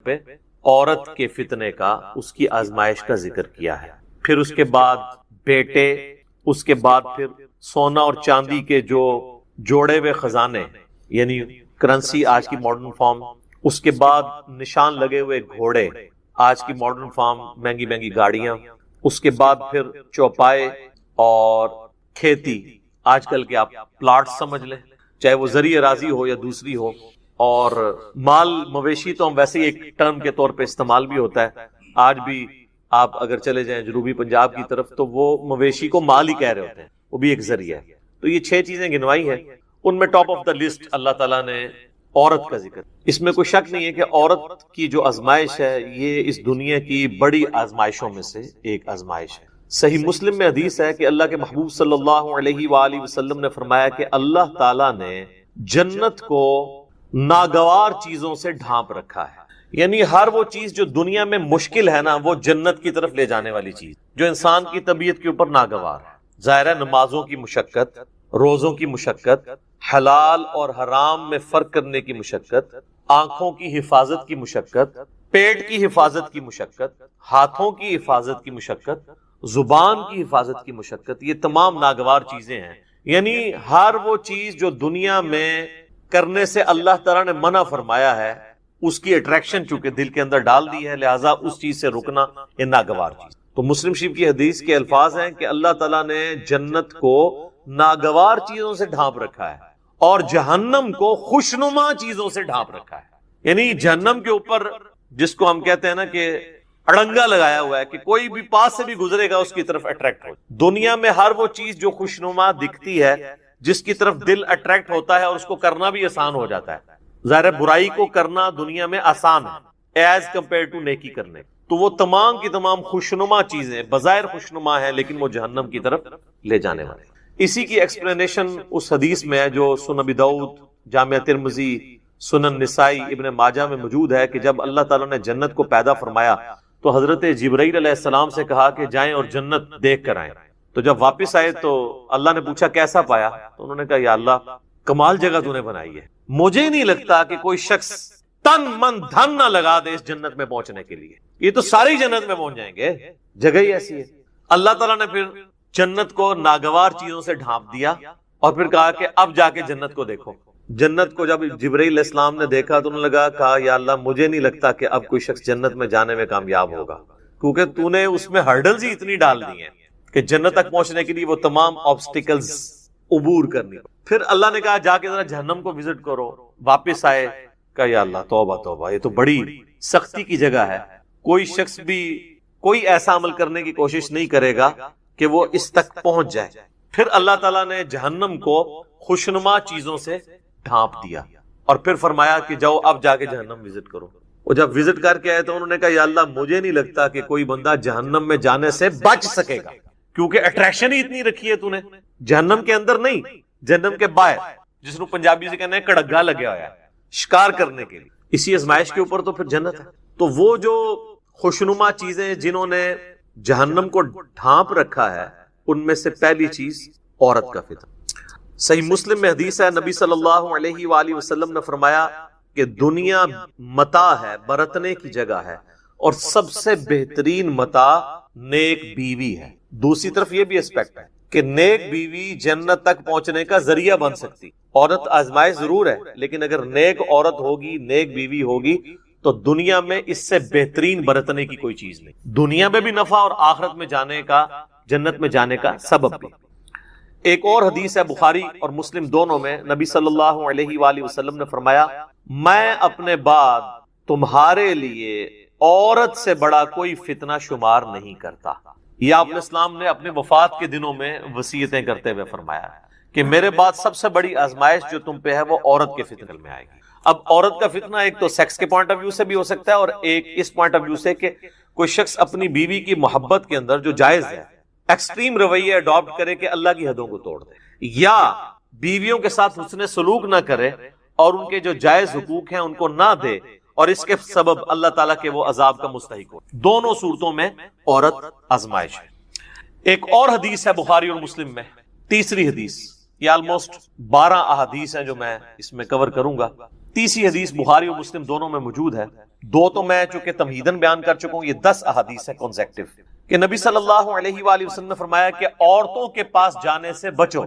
پہ عورت کے فتنے کا، اس کی آزمائش کا ذکر کیا ہے. پھر اس کے بعد بیٹے، اس کے بعد پھر سونا اور چاندی کے جو جوڑے ہوئے خزانے یعنی کرنسی آج کی ماڈرن فارم، اس کے بعد نشان لگے ہوئے گھوڑے آج کی ماڈرن فارم، مہنگی مہنگی گاڑیاں، اس کے بعد پھر چوپائے اور کھیتی، آج کل کے آپ پلاٹ سمجھ لیں، چاہے وہ زرعی اراضی ہو یا دوسری ہو. اور مال مویشی تو ہم ویسے ہی ایک ٹرم کے طور پہ استعمال بھی ہوتا ہے. آج بھی آپ اگر چلے جائیں جنوبی پنجاب کی طرف تو وہ مویشی کو مال ہی کہہ رہے ہوتے ہیں، وہ بھی ایک ذریعہ ہے. تو یہ 6 چیزیں گنوائی ہیں، ان میں ٹاپ آف دا لسٹ اللہ تعالیٰ نے عورت کا ذکر. اس میں کوئی شک نہیں ہے کہ عورت کی جو آزمائش ہے یہ اس دنیا کی بڑی آزمائشوں میں سے ایک آزمائش ہے. صحیح مسلم میں حدیث ہے کہ اللہ کے محبوب صلی اللہ علیہ وآلہ وسلم نے فرمایا کہ اللہ تعالیٰ نے جنت کو ناگوار چیزوں سے ڈھانپ رکھا ہے. یعنی ہر وہ چیز جو دنیا میں مشکل ہے نا، وہ جنت کی طرف لے جانے والی چیز جو انسان کی طبیعت کے اوپر ناگوار ہے. ظاہر ہے نمازوں کی مشقت، روزوں کی مشقت، حلال اور حرام میں فرق کرنے کی مشقت، آنکھوں کی حفاظت کی مشقت، پیٹ کی حفاظت کی مشقت، ہاتھوں کی حفاظت کی مشقت، زبان کی حفاظت کی مشقت، یہ تمام ناگوار چیزیں ہیں. یعنی ہر وہ چیز جو دنیا میں کرنے سے اللہ تعالیٰ نے منع فرمایا ہے، اس کی اٹریکشن چونکہ دل کے اندر ڈال دی ہے، لہٰذا اس چیز سے رکنا یہ ناگوار چیز. تو مسلم شریف کی حدیث کے الفاظ ہیں کہ اللہ تعالیٰ نے جنت کو ناگوار چیزوں سے ڈھانپ رکھا ہے اور جہنم کو خوشنما چیزوں سے ڈھانپ رکھا ہے. یعنی جہنم کے اوپر جس کو ہم کہتے ہیں نا کہ اڑنگا لگایا ہوا ہے کہ کوئی بھی پاس سے بھی گزرے گا اس کی طرف اٹریکٹ ہو. دنیا میں ہر وہ چیز جو خوشنما دکھتی ہے، جس کی طرف دل اٹریکٹ ہوتا ہے اور اس کو کرنا بھی آسان ہو جاتا ہے. ظاہر برائی کو کرنا دنیا میں آسان ہے ایز کمپیئر ٹو نیکی کرنے. تو وہ تمام کی تمام خوشنما چیزیں بظاہر خوشنما ہیں لیکن وہ جہنم کی طرف لے جانے والے. اسی کی ایکسپلینیشن اس حدیث میں ہے جو سنن ابی داؤد، جامع ترمذی، سنن نسائی، ابن ماجہ میں موجود ہے کہ جب اللہ تعالیٰ نے جنت کو پیدا فرمایا تو حضرت جبرائیل علیہ السلام سے کہا کہ جائیں اور جنت دیکھ کر آئیں. تو جب واپس آئے تو اللہ نے پوچھا کیسا پایا؟ تو انہوں نے کہا یا اللہ کمال جگہ تو نے بنائی ہے، مجھے نہیں لگتا کہ کوئی شخص تن من دھن نہ لگا دے اس جنت میں پہنچنے کے لیے، یہ تو ساری جنت میں پہنچ جائیں گے، جگہ ہی ایسی ہے. اللہ تعالیٰ نے پھر جنت کو ناگوار چیزوں سے ڈھانپ دیا اور پھر کہا کہ اب جا کے جنت کو دیکھو. جنت کو جب جبرائیل علیہ السلام نے دیکھا تو انہوں نے لگا کہا یا اللہ مجھے نہیں لگتا کہ اب کوئی شخص جنت میں جانے میں کامیاب ہوگا، کیونکہ تو نے اس میں ہرڈلز ہی اتنی ڈال دی ہیں کہ جنت تک پہنچنے کے لیے وہ تمام آبسٹیکلز عبور کرنی. پھر اللہ نے کہا جا کے ذرا جہنم کو وزٹ کرو. واپس آئے، کہا یا اللہ توبہ توبہ، یہ تو بڑی سختی کی جگہ ہے، کوئی شخص بھی کوئی ایسا عمل کرنے کی کوشش نہیں کرے گا کہ وہ اس تک پہنچ جائے. پھر اللہ تعالیٰ نے جہنم کو خوشنما چیزوں سے ڈھانپ دیا اور پھر فرمایا کہ جاؤ اب جا کے جہنم وزٹ کرو. اور جب وزٹ کر کے آئے تو انہوں نے کہا یا اللہ مجھے نہیں لگتا کہ کوئی بندہ جہنم میں جانے سے بچ سکے گا، کیونکہ اٹریکشن ہی اتنی رکھی ہے تو نے. جہنم کے اندر نہیں، جہنم کے باہر، جس کو پنجابی سے کہنا ہے کڑگا لگیا ہوا ہے شکار کرنے کے لیے. اسی ازمائش کے اوپر تو پھر جنت ہے. تو وہ جو خوشنما چیزیں جنہوں نے جہنم کو ڈھانپ رکھا ہے، ان میں سے پہلی چیز عورت کا فتنہ. صحیح مسلم میں حدیث ہے، نبی صلی اللہ علیہ وآلہ وسلم نے فرمایا کہ دنیا متاع ہے، برتنے کی جگہ ہے، اور سب سے بہترین متاع نیک بیوی ہے. دوسری طرف یہ بھی اسپیکٹ ہے کہ نیک بیوی جنت تک پہنچنے کا ذریعہ بن سکتی. عورت آزمائش ضرور ہے، لیکن اگر نیک عورت ہوگی، نیک بیوی ہوگی تو دنیا میں اس سے بہترین برتنے کی کوئی چیز نہیں. دنیا میں بھی نفع اور آخرت میں جانے کا، جنت میں جانے کا سبب بھی. ایک اور حدیث ہے بخاری اور مسلم دونوں میں، نبی صلی اللہ علیہ وآلہ وسلم نے فرمایا میں اپنے بعد تمہارے لیے عورت سے بڑا کوئی فتنہ شمار نہیں کرتا. یہ آپ اسلام نے اپنے وفات کے دنوں میں وصیتیں کرتے ہوئے فرمایا کہ میرے بعد سب سے بڑی آزمائش جو تم پہ ہے وہ عورت کے فتنے میں آئے گی. اب عورت کا فتنہ ایک تو سیکس کے پوائنٹ آف ویو سے بھی ہو سکتا ہے اور ایک اس پوائنٹ آف ویو سے کہ کوئی شخص اپنی بیوی کی محبت کے اندر جو جائز ہے ایکسٹریم رویہ اڈاپٹ کرے کہ اللہ کی حدوں کو توڑ دے، یا بیویوں کے ساتھ حسن سلوک نہ کرے اور ان کے جو جائز حقوق ہیں ان کو نہ دے اور اس کے سبب اللہ تعالیٰ کے وہ عذاب کا مستحق ہو. دونوں صورتوں میں عورت آزمائش ہے. ایک اور حدیث ہے بخاری اور مسلم میں، تیسری حدیث، یہ آلموسٹ 12 احادیث ہیں جو میں اس میں کور کروں گا. تیسری حدیث بخاری اور مسلم دونوں میں موجود ہے. دو تو میں چونکہ تمہیدن بیان کر چکا ہوں، یہ 10 احادیث ہے کنزیکٹیو کہ نبی صلی اللہ علیہ وآلہ وسلم نے فرمایا کہ عورتوں کے پاس جانے سے بچو،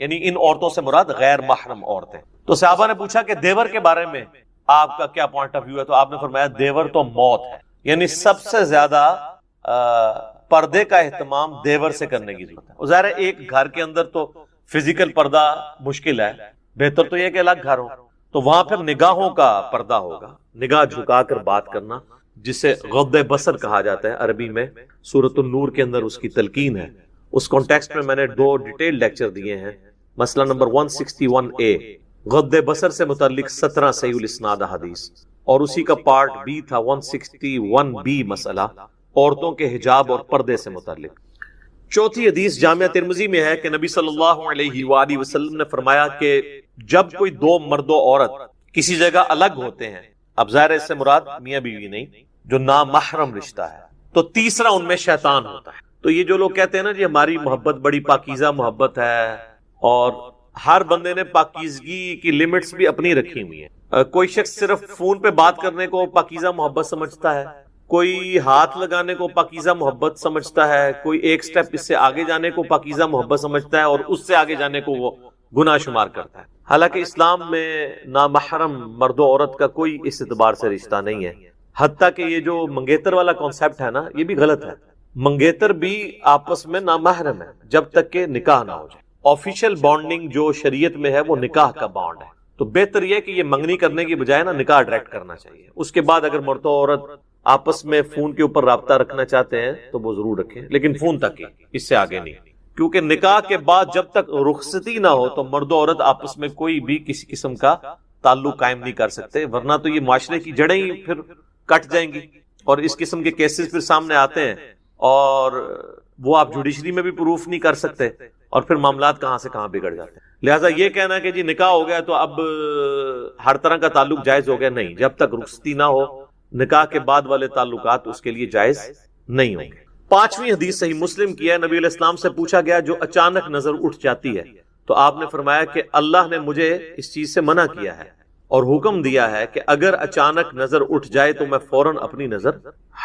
یعنی ان عورتوں سے مراد غیر محرم عورتیں۔ تو صحابہ نے پوچھا کہ دیور کے بارے میں آپ کا کیا پوائنٹ آف ویو ہے؟ تو آپ نے فرمایا دیور تو موت ہے، یعنی سب سے زیادہ پردے کا اہتمام دیور سے کرنے کی ضرورت ہے۔ ظاہر ہے ایک گھر کے اندر تو فزیکل پردہ مشکل ہے، بہتر تو یہ کہ الگ گھر ہو، تو وہاں پھر نگاہوں کا پردہ ہوگا، نگاہ جھکا کر بات کرنا، جسے غض بصر کہا جاتا ہے عربی میں۔ سورۃ النور کے اندر اس کی تلقین ہے۔ اس کانٹیکسٹ میں میں نے 2 ڈیٹیل لیکچر دیے ہیں، مسئلہ نمبر 161A غض بصر سے متعلق 17 صحیح الاسناد حدیث، اور اسی کا پارٹ B تھا 161B مسئلہ عورتوں کے حجاب اور پردے سے متعلق۔ چوتھی حدیث جامعہ ترمذی میں ہے کہ نبی صلی اللہ علیہ وآلہ وسلم نے فرمایا کہ جب کوئی 2 مرد و عورت کسی جگہ الگ ہوتے ہیں، اب ظاہر اس سے مراد میاں بیوی نہیں، جو نامحرم رشتہ ہے، تو تیسرا ان میں شیطان ہوتا ہے۔ تو یہ جو لوگ کہتے ہیں نا جی ہماری محبت بڑی پاکیزہ محبت ہے، اور ہر بندے نے پاکیزگی کی لیمٹس بھی اپنی رکھی ہوئی ہیں۔ کوئی شخص صرف فون پہ بات کرنے کو پاکیزہ محبت سمجھتا ہے، کوئی ہاتھ لگانے کو پاکیزہ محبت سمجھتا ہے، کوئی ایک سٹیپ اس سے آگے جانے کو پاکیزہ محبت سمجھتا ہے، اور اس سے آگے جانے کو وہ گناہ شمار کرتا ہے۔ حالانکہ اسلام میں نامحرم مرد و عورت کا کوئی اس اعتبار سے رشتہ نہیں ہے، حتیٰ کہ یہ جو منگیتر والا کانسیپٹ ہے نا، یہ بھی غلط ہے۔ منگیتر بھی آپس میں نامحرم ہے جب تک کہ نکاح نہ ہو جائے۔ آفیشیل بانڈنگ جو شریعت میں ہے وہ نکاح کا بانڈ ہے، تو بہتر یہ کہ یہ منگنی کرنے کی بجائے نا نکاح ڈائریکٹ کرنا چاہیے۔ اس کے بعد اگر مرد و عورت آپس میں فون کے اوپر رابطہ رکھنا چاہتے ہیں تو وہ ضرور رکھیں، لیکن فون تک ہی، اس سے آگے نہیں، کیونکہ نکاح کے بعد جب تک رخصتی نہ ہو تو مرد و عورت آپس میں کوئی بھی کسی قسم کا تعلق قائم نہیں کر سکتے، ورنہ تو یہ معاشرے کی جڑیں ہی پھر کٹ جائیں گی، اور اس قسم کے کیسز پھر سامنے آتے ہیں، اور وہ آپ جوڈیشری میں بھی پروف نہیں کر سکتے، اور پھر معاملات کہاں سے کہاں بگڑ جاتے ہیں۔ لہٰذا یہ کہنا کہ جی نکاح ہو گیا تو اب ہر طرح کا تعلق جائز ہو گیا، نہیں، جب تک رخصتی نہ ہو نکاح کے بعد والے تعلقات اس کے لیے جائز نہیں ہوں گے۔ 5ویں حدیث صحیح مسلم کی ہے، نبی علیہ السلام سے پوچھا گیا جو اچانک نظر اٹھ جاتی ہے، تو آپ نے فرمایا کہ اللہ نے مجھے اس چیز سے منع کیا ہے اور حکم دیا ہے کہ اگر اچانک نظر اٹھ جائے تو میں فوراً اپنی نظر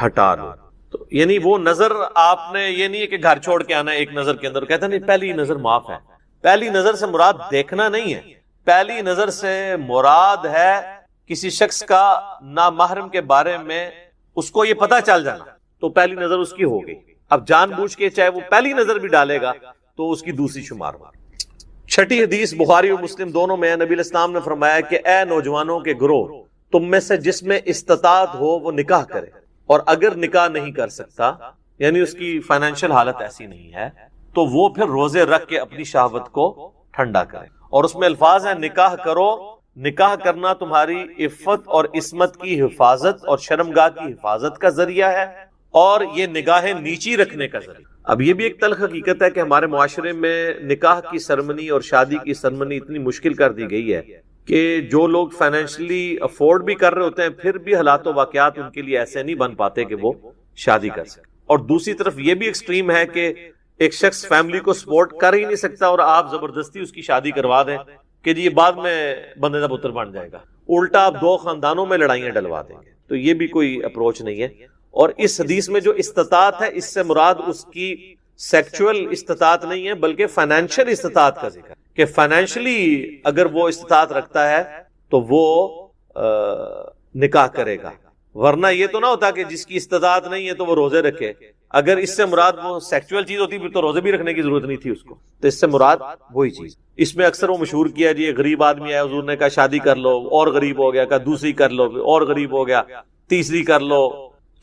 ہٹا لوں۔ تو یعنی وہ نظر آپ نے یہ نہیں ہے کہ گھر چھوڑ کے آنا ایک نظر کے اندر، کہتا نہیں پہلی نظر معاف ہے۔ پہلی نظر سے مراد دیکھنا نہیں ہے، پہلی نظر سے مراد ہے کسی شخص کا نامحرم کے بارے میں اس کو یہ پتہ چل جانا، تو پہلی نظر اس کی ہو گئی۔ اب جان بوجھ کے چاہے وہ پہلی نظر بھی ڈالے گا تو اس کی دوسری شمار ہوگی۔ 6ٹھی حدیث بخاری اور مسلم دونوں میں ہے، نبی علیہ السلام نے فرمایا کہ اے نوجوانوں کے گروہ، تم میں سے جس میں استطاعت ہو وہ نکاح کرے، اور اگر نکاح نہیں کر سکتا، یعنی اس کی فائنینشیل حالت ایسی نہیں ہے، تو وہ پھر روزے رکھ کے اپنی شہوت کو ٹھنڈا کرے۔ اور اس میں الفاظ ہیں نکاح کرو، نکاح کرنا تمہاری عفت اور عصمت کی حفاظت اور شرمگاہ کی حفاظت کا ذریعہ ہے، اور یہ نگاہیں نیچی رکھنے کا ذریعہ۔ اب یہ بھی ایک تلخ حقیقت ہے کہ ہمارے معاشرے میں نکاح کی سرمنی اور شادی کی سرمنی اتنی مشکل کر دی گئی ہے کہ جو لوگ فائنینشلی افورڈ بھی کر رہے ہوتے ہیں پھر بھی حالات و واقعات ان کے لیے ایسے نہیں بن پاتے کہ وہ شادی کر سکیں۔ اور دوسری طرف یہ بھی ایکسٹریم ہے کہ ایک شخص فیملی کو سپورٹ کر ہی نہیں سکتا اور آپ زبردستی اس کی شادی کروا دیں کہ جی یہ بعد میں بندے کا پتر بن جائے گا، الٹا آپ 2 خاندانوں میں لڑائیاں ڈلوا دیں گے۔ تو یہ بھی کوئی اپروچ نہیں ہے۔ اور اس حدیث میں جو استطاعت ہے اس سے مراد اس کی سیکچول استطاعت نہیں ہے بلکہ فائنینشیل استطاعت کا ذکر، کہ فائنینشلی اگر وہ استطاعت رکھتا ہے تو وہ نکاح کرے گا، ورنہ یہ تو نہ ہوتا کہ جس کی استطاعت نہیں ہے تو وہ روزے رکھے۔ اگر اس سے مراد وہ سیکچول چیز ہوتی پھر تو روزے بھی رکھنے کی ضرورت نہیں تھی اس کو، تو اس سے مراد وہی چیز۔ اس میں اکثر وہ مشہور کیا جی غریب آدمی ہے، حضور نے کہا شادی کر لو، اور غریب ہو گیا، کہا دوسری کر لو، اور غریب ہو گیا، تیسری کر لو،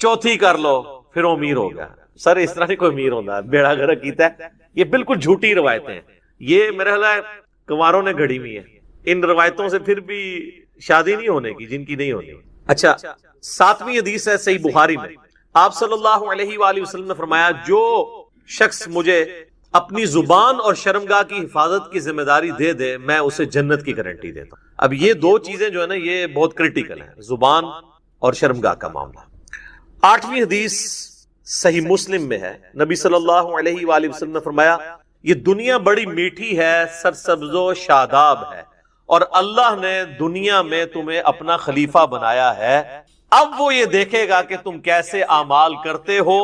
چوتھی کر لو، پھر وہ امیر ہو گیا۔ سر اس طرح نہیں کوئی امیر ہوتا، بیڑا گرک کیتا ہے۔ یہ بالکل جھوٹی روایتیں ہیں، یہ میرا خیال ہے کنواروں نے گھڑی ہوئی ہے۔ ان روایتوں سے پھر بھی شادی نہیں ہونے کی جن کی نہیں ہونی۔ اچھا 7ویں حدیث ہے صحیح بخاری میں، آپ صلی اللہ علیہ وآلہ وسلم نے فرمایا جو شخص مجھے اپنی زبان اور شرمگاہ کی حفاظت کی ذمہ داری دے دے میں اسے جنت کی گارنٹی دیتا ہوں۔ اب یہ 2 چیزیں جو ہے نا یہ بہت کریٹیکل ہیں، زبان اور شرمگاہ کا معاملہ۔ 8ویں حدیث صحیح مسلم میں ہے، نبی صلی اللہ علیہ وآلہ وسلم نے فرمایا یہ دنیا بڑی میٹھی ہے، سرسبز و شاداب ہے، اور اللہ نے دنیا میں تمہیں اپنا خلیفہ بنایا ہے اب وہ یہ دیکھے گا کہ تم کیسے اعمال کرتے ہو.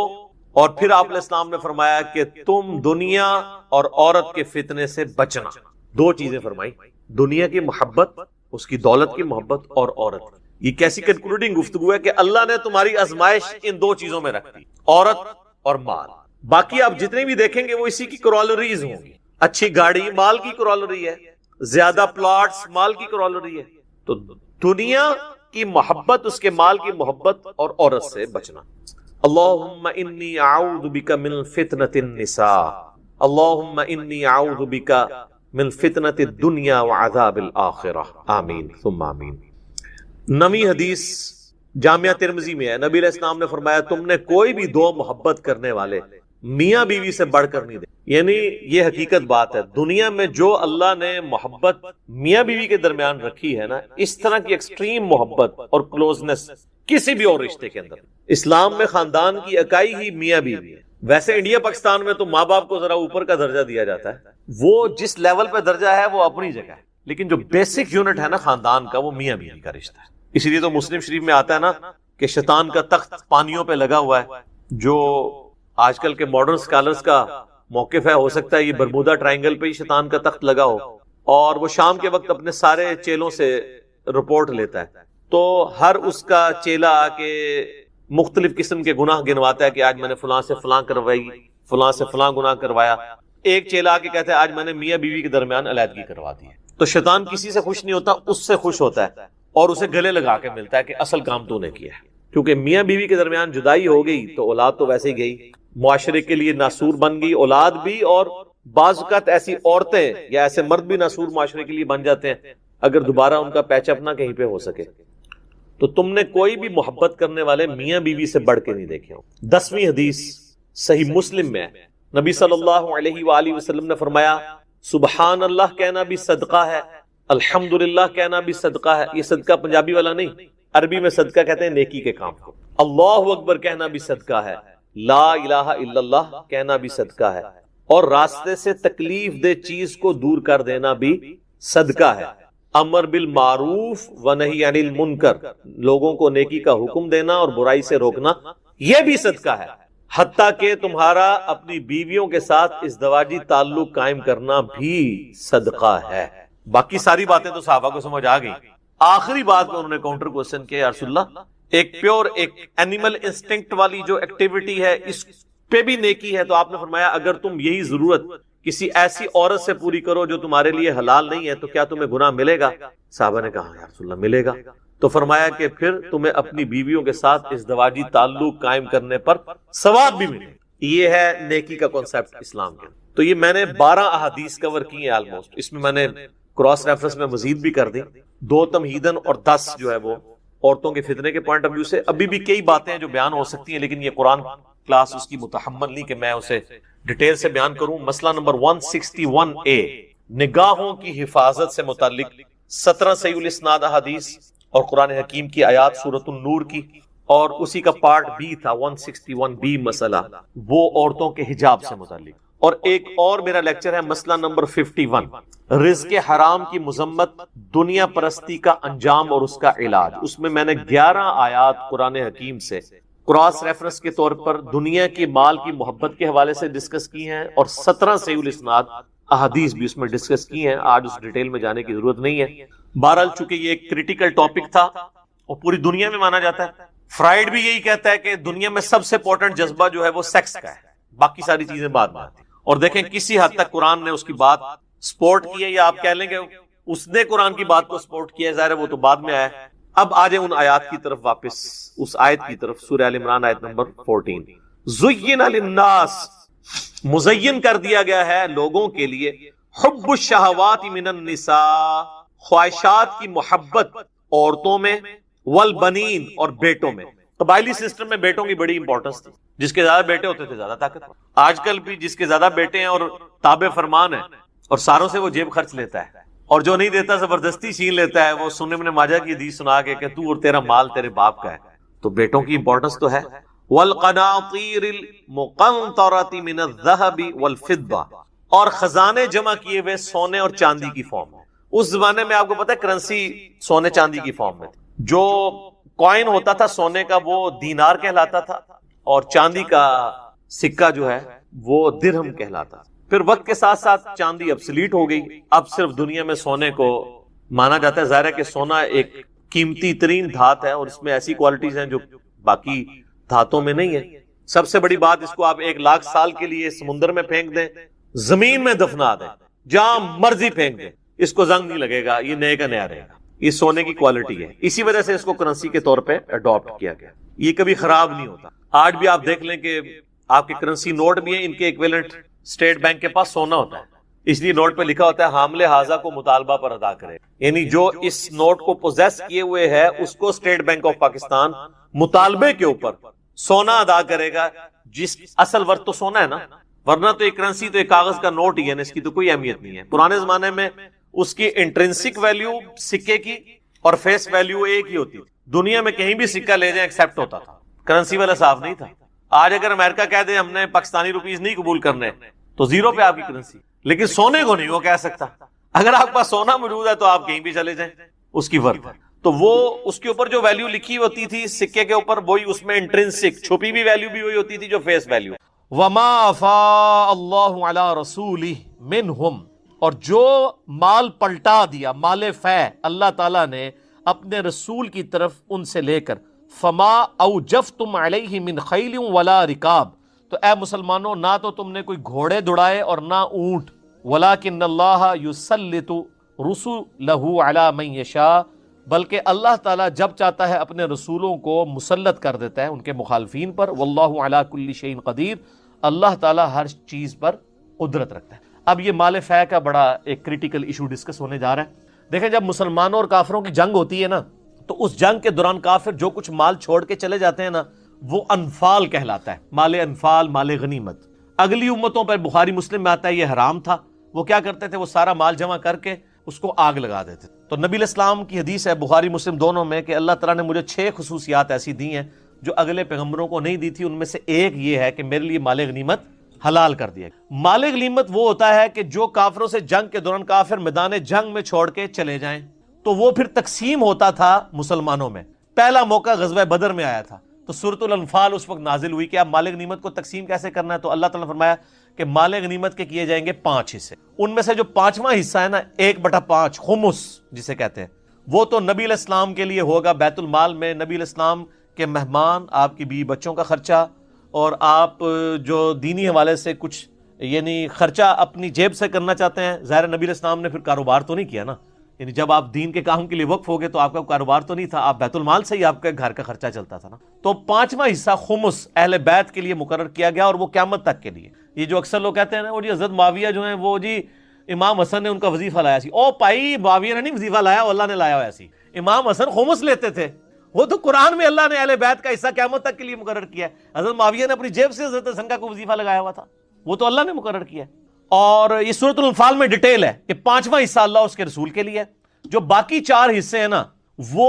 اور پھر آپ علیہ السلام نے فرمایا کہ تم دنیا اور عورت کے فتنے سے بچنا. دو چیزیں فرمائی، دنیا کی محبت، اس کی دولت کی محبت، اور عورت. یہ کیسی کنکلوڈنگ گفتگو ہے کہ اللہ نے تمہاری آزمائش ان دو چیزوں میں رکھ دی، عورت اور مال. باقی آپ جتنے بھی دیکھیں گے وہ اسی کی کرولریز ہوں گی. اچھی گاڑی مال کی کرولری ہے، زیادہ پلاٹس مال کی کرولری ہے. تو دنیا کی محبت، اس کے مال کی محبت، اور عورت سے بچنا. اللہم انی اعوذ بک من فتنۃ النساء، اللہم انی اعوذ بک من فتنۃ الدنیا وعذاب الآخرہ، آمین ثم آمین. نویں حدیث جامعہ ترمذی میں ہے، نبی علیہ السلام نے فرمایا تم نے کوئی بھی دو محبت کرنے والے میاں بیوی سے بڑھ کر نہیں دے. یعنی یہ حقیقت بات ہے، دنیا میں جو اللہ نے محبت میاں بیوی کے درمیان رکھی ہے نا، اس طرح کی ایکسٹریم محبت اور کلوزنس کسی بھی اور رشتے کے اندر. اسلام میں خاندان کی اکائی ہی میاں بیوی ہے. ویسے انڈیا پاکستان میں تو ماں باپ کو ذرا اوپر کا درجہ دیا جاتا ہے، وہ جس لیول پہ درجہ ہے وہ اپنی جگہ ہے، لیکن جو بیسک یونٹ ہے نا خاندان کا، وہ میاں بیوی کا رشتہ ہے. اسی لیے تو مسلم شریف میں آتا ہے نا کہ شیطان کا تخت پانیوں پہ لگا ہوا ہے. جو آج کل کے ماڈرن سکالرز کا موقف ہے، ہو سکتا ہے یہ برمودا ٹرائنگل پہ ہی شیطان کا تخت لگا ہو، اور وہ شام کے وقت اپنے سارے چیلوں سے رپورٹ لیتا ہے. تو ہر اس کا چیلا آ کے مختلف قسم کے گناہ گنواتا ہے کہ آج میں نے فلاں سے فلاں کروائی، فلاں سے فلاں گناہ کروایا. ایک چیلا آ کے کہتا ہے آج میں نے میاں بیوی کے درمیان علیحدگی کروا دی ہے. تو شیطان کسی سے خوش نہیں ہوتا، اس سے خوش ہوتا ہے اور اسے گلے لگا کے ملتا ہے کہ اصل کام تو نے کیا ہے. کیونکہ میاں بیوی کے درمیان جدائی ہو گئی تو اولاد تو ویسے ہی گئی، معاشرے کے لیے ناسور بن گئی اولاد بھی، اور بعض اوقات ایسی عورتیں یا ایسے مرد بھی ناسور معاشرے کے لیے بن جاتے ہیں اگر دوبارہ ان کا پیچ اپ نہ کہیں پہ ہو سکے. تو تم نے کوئی بھی محبت کرنے والے میاں بیوی سے بڑھ کے نہیں دیکھے ہوں. 10ویں حدیث صحیح مسلم میں ہے، نبی صلی اللہ علیہ وآلہ وسلم نے فرمایا سبحان اللہ کہنا بھی صدقہ ہے، الحمدللہ کہنا بھی صدقہ ہے. یہ صدقہ پنجابی والا نہیں، عربی میں صدقہ کہتے ہیں نیکی کے کام کو. اللہ اکبر کہنا بھی صدقہ ہے، لا الہ الا اللہ کہنا بھی صدقہ ہے، اور راستے سے تکلیف دہ چیز کو دور کر دینا بھی صدقہ ہے. امر بالمعروف ونہی عن المنکر، لوگوں کو نیکی کا حکم دینا اور برائی سے روکنا، یہ بھی صدقہ ہے. حتیٰ کہ تمہارا اپنی بیویوں کے ساتھ ازدواجی تعلق قائم کرنا بھی صدقہ ہے. باقی ساری باتیں تو صحابہ کو سمجھ آ گئی. آخری بات میں انہوں نے کاؤنٹر کوسچن کیا، یا رسول اللہ ایک پیور ایک اینیمل انسٹنکٹ والی جو ایکٹیویٹی ہے اس پہ بھی نیکی ہے. تو آپ نے فرمایا اگر تم یہی ضرورت کسی ایسی عورت سے پوری کرو جو تمہارے لیے حلال نہیں ہے تو کیا تمہیں گناہ ملے گا؟ صحابہ نے کہا یا رسول اللہ ملے گا. تو فرمایا کہ پھر تمہیں اپنی بیویوں کے ساتھ ازدواجی تعلق قائم کرنے پر ثواب بھی ملے. یہ ہے نیکی کا کانسیپٹ اسلام کے. تو یہ میں نے 12 احادیث کور کی ہیں آلموسٹ. اس میں نے کراس ریفرنس میں مزید بھی کر دی، 2 تمہیدن اور 10 جو ہے وہ عورتوں کے فتنے کے پوائنٹ آف ویو سے. ابھی بھی کئی باتیں ہیں جو بیان ہو سکتی ہیں، لیکن یہ قرآن کلاس اس کی متحمل نہیں کہ میں اسے ڈیٹیل سے بیان کروں. مسئلہ نمبر 161A، نگاہوں کی حفاظت سے متعلق 17 صحیح الاسناد احادیث اور قرآن حکیم کی آیات سورۃ النور کی، اور اسی کا پارٹ B تھا 161B مسئلہ، وہ عورتوں کے حجاب سے متعلق. اور ایک اور میرا لیکچر ہے مسئلہ نمبر 51، رزق حرام کی مذمت، دنیا پرستی کا انجام اور اس کا علاج. اس میں میں نے 11 آیات قرآن حکیم سے کراس ریفرنس کے طور پر دنیا کی مال کی محبت کے حوالے سے ڈسکس کی ہیں، اور 17 صحیح الاسناد احادیث بھی اس میں ڈسکس کی ہیں. آج اس ڈیٹیل میں جانے کی ضرورت نہیں ہے. بہرحال چونکہ یہ ایک کریٹیکل ٹاپک تھا اور پوری دنیا میں مانا جاتا ہے، فرائیڈ بھی یہی کہتا ہے کہ دنیا میں سب سے امپورٹنٹ جذبہ جو ہے وہ سیکس کا ہے، باقی ساری چیزیں بعد میں آتی ہیں. اور دیکھیں کسی حد تک قرآن نے اس کی بات سپورٹ کی ہے، یا آپ کہہ لیں گے اس نے قرآن کی بات کو سپورٹ کیا ہے، ظاہر ہے وہ تو بعد میں آیا. اب آ جائیں ان آیات کی طرف واپس، اس آیت کی طرف، سورہ ال عمران آیت نمبر 14. زین للناس، مزین کر دیا گیا ہے لوگوں کے لیے، حب الشہوات من النساء، خواہشات کی محبت عورتوں میں، والبنین، اور بیٹوں میں. قبائلی سسٹم میں بیٹوں کی بڑی امپورٹنس تھی، جس کے زیادہ بیٹے ہوتے تھے زیادہ طاقتور. آج کل بھی جس کے زیادہ بیٹے ہیں اور تابع فرمان ہیں اور ساروں سے وہ جیب خرچ لیتا ہے، اور جو نہیں دیتا زبردستی چھین لیتا ہے، وہ سنن ابن ماجہ کی حدیث سنا کے کہ تو اور تیرا مال تیرے باپ کا ہے. تو بیٹوں کی امپورٹنس تو ہے. والقناطیر المقنطرۃ من الذهب والفضہ، اور خزانے جمع کیے ہوئے سونے اور چاندی کی فارم میں. اس زمانے میں آپ کو پتہ ہے کرنسی سونے چاندی کی فارم میں تھی. جو کوائن ہوتا تھا سونے کا وہ دینار کہلاتا تھا، اور چاندی کا سکہ جو ہے وہ درہم کہلاتا تھا۔ پھر وقت کے ساتھ ساتھ چاندی ابسلیٹ ہو گئی، اب صرف دنیا میں سونے کو مانا جاتا ہے۔ ظاہر ہے کہ سونا ایک قیمتی ترین دھات ہے اور اس میں ایسی کوالٹیز ہیں جو باقی دھاتوں میں نہیں ہے۔ سب سے بڑی بات، اس کو آپ 1,00,000 سال کے لیے سمندر میں پھینک دیں، زمین میں دفنا دیں، جہاں مرضی پھینک دیں، اس کو زنگ نہیں لگے گا، یہ نئے کا نیا رہے گا۔ یہ سونے کی کوالٹی ہے، اسی وجہ سے اس کو کرنسی کے طور پہ اڈاپٹ کیا گیا، یہ کبھی خراب نہیں ہوتا۔ آج بھی آپ دیکھ لیں کہ آپ کے کرنسی نوٹ بھی ہیں، ان کے ایکویلنٹ اسٹیٹ بینک کے پاس سونا ہوتا ہے، اس لیے نوٹ پہ لکھا ہوتا ہے حامل حاضہ کو مطالبہ پر ادا کرے، یعنی جو اس نوٹ کو پوزیس کیے ہوئے ہے اس کو اسٹیٹ بینک آف پاکستان مطالبے کے اوپر سونا ادا کرے گا، جس اصل ورت تو سونا ہے نا، ورنہ تو ایک کرنسی تو ایک کاغذ کا نوٹ ہی ہے نا، اس کی تو کوئی اہمیت نہیں ہے۔ پرانے زمانے میں اس کی انٹرنسک ویلیو سکے کی اور فیس ویلیو ایک ہی ہوتی تھی، دنیا میں کہیں بھی سکہ لے جائیں ایکسیپٹ ہوتا تھا، کرنسی والا صاف نہیں تھا۔ آج اگر امریکہ کہہ دے ہم نے پاکستانی روپیز نہیں قبول کرنے تو زیرو پہ آپ کی کرنسی، لیکن سونے کو نہیں وہ کہہ سکتا۔ اگر آپ کے پاس سونا موجود ہے تو آپ کہیں بھی چلے جائیں، اس کی ورت ہے، تو وہ اس کے اوپر جو ویلیو لکھی ہوتی تھی سکے کے اوپر، وہی اس میں انٹرنسک چھپی بھی ویلیو بھی وہی ہوتی تھی جو فیس ویلیو۔ وما افاء اللہ علی رسولہ منہم، اور جو مال پلٹا دیا، مال فے اللہ تعالیٰ نے اپنے رسول کی طرف ان سے لے کر، فما اوجفتم علیہ من خیل ولا رکاب، تو اے مسلمانوں نہ تو تم نے کوئی گھوڑے دوڑائے اور نہ اونٹ، ولکن اللہ یسلط رسلہ علی من یشاء، بلکہ اللہ تعالیٰ جب چاہتا ہے اپنے رسولوں کو مسلط کر دیتا ہے ان کے مخالفین پر، واللہ علی کل شیء قدیر، اللہ تعالیٰ ہر چیز پر قدرت رکھتا ہے۔ اب یہ مال فے کا بڑا ایک کریٹیکل ایشو ڈسکس ہونے جا رہا ہے۔ دیکھیں جب مسلمانوں اور کافروں کی جنگ ہوتی ہے نا، تو اس جنگ کے دوران کافر جو کچھ مال چھوڑ کے چلے جاتے ہیں نا، وہ انفال کہلاتا ہے، مال انفال، مال غنیمت۔ اگلی امتوں پر بخاری مسلم میں آتا ہے یہ حرام تھا، وہ کیا کرتے تھے، وہ سارا مال جمع کر کے اس کو آگ لگا دیتے تھے۔ تو نبی علیہ السلام کی حدیث ہے بخاری مسلم دونوں میں کہ اللہ تعالیٰ نے مجھے 6 خصوصیات ایسی دی ہیں جو اگلے پیغمبروں کو نہیں دی تھی، ان میں سے ایک یہ ہے کہ میرے لیے مال غنیمت حلال کر دیا۔ مال غنیمت وہ ہوتا ہے کہ جو کافروں سے جنگ کے دوران کافر میدان جنگ میں چھوڑ کے چلے جائیں تو وہ پھر تقسیم ہوتا تھا مسلمانوں میں۔ پہلا موقع غزوہ بدر میں آیا تھا، تو سورۃ الانفال اس وقت نازل ہوئی کہ اب مال غنیمت کو تقسیم کیسے کرنا ہے، تو اللہ تعالیٰ نے فرمایا کہ مال غنیمت کے کیے جائیں گے 5 حصے، ان میں سے جو 5واں حصہ ہے نا 1/5 خمس جسے کہتے ہیں، وہ تو نبی علیہ السلام کے لیے ہوگا بیت المال میں، نبی علیہ السلام کے مہمان، آپ کی بیوی بچوں کا خرچہ، اور آپ جو دینی حوالے سے کچھ یعنی خرچہ اپنی جیب سے کرنا چاہتے ہیں۔ ظاہر نبی علیہ السلام نے پھر کاروبار تو نہیں کیا نا، یعنی جب آپ دین کے کام کے لیے وقف ہو گئے تو آپ کا کاروبار تو نہیں تھا، آپ بیت المال سے ہی آپ کے گھر کا خرچہ چلتا تھا نا۔ تو 5واں حصہ خمس اہل بیت کے لیے مقرر کیا گیا، اور وہ قیامت تک کے لیے۔ یہ جو اکثر لوگ کہتے ہیں نا وہ جی حضرت معاویہ جو ہیں وہ جی امام حسن نے ان کا وظیفہ لایا سی، او بھائی معاویہ نے نہیں وظیفہ لایا، اللہ نے لایا ہوا سی، امام حسن خمس لیتے تھے، وہ تو قرآن میں اللہ نے اہل بیت کا حصہ قیامت تک کے لیے مقرر کیا ہے۔ حضرت معاویہ نے اپنی جیب سے حضرت حسن کا کوئی وظیفہ لگایا ہوا تھا، وہ تو اللہ نے مقرر کیا ہے۔ اور یہ سورۃ الانفال میں ڈیٹیل ہے کہ 5واں حصہ اللہ اس کے رسول کے لیے ہے، جو باقی 4 حصے ہیں نا وہ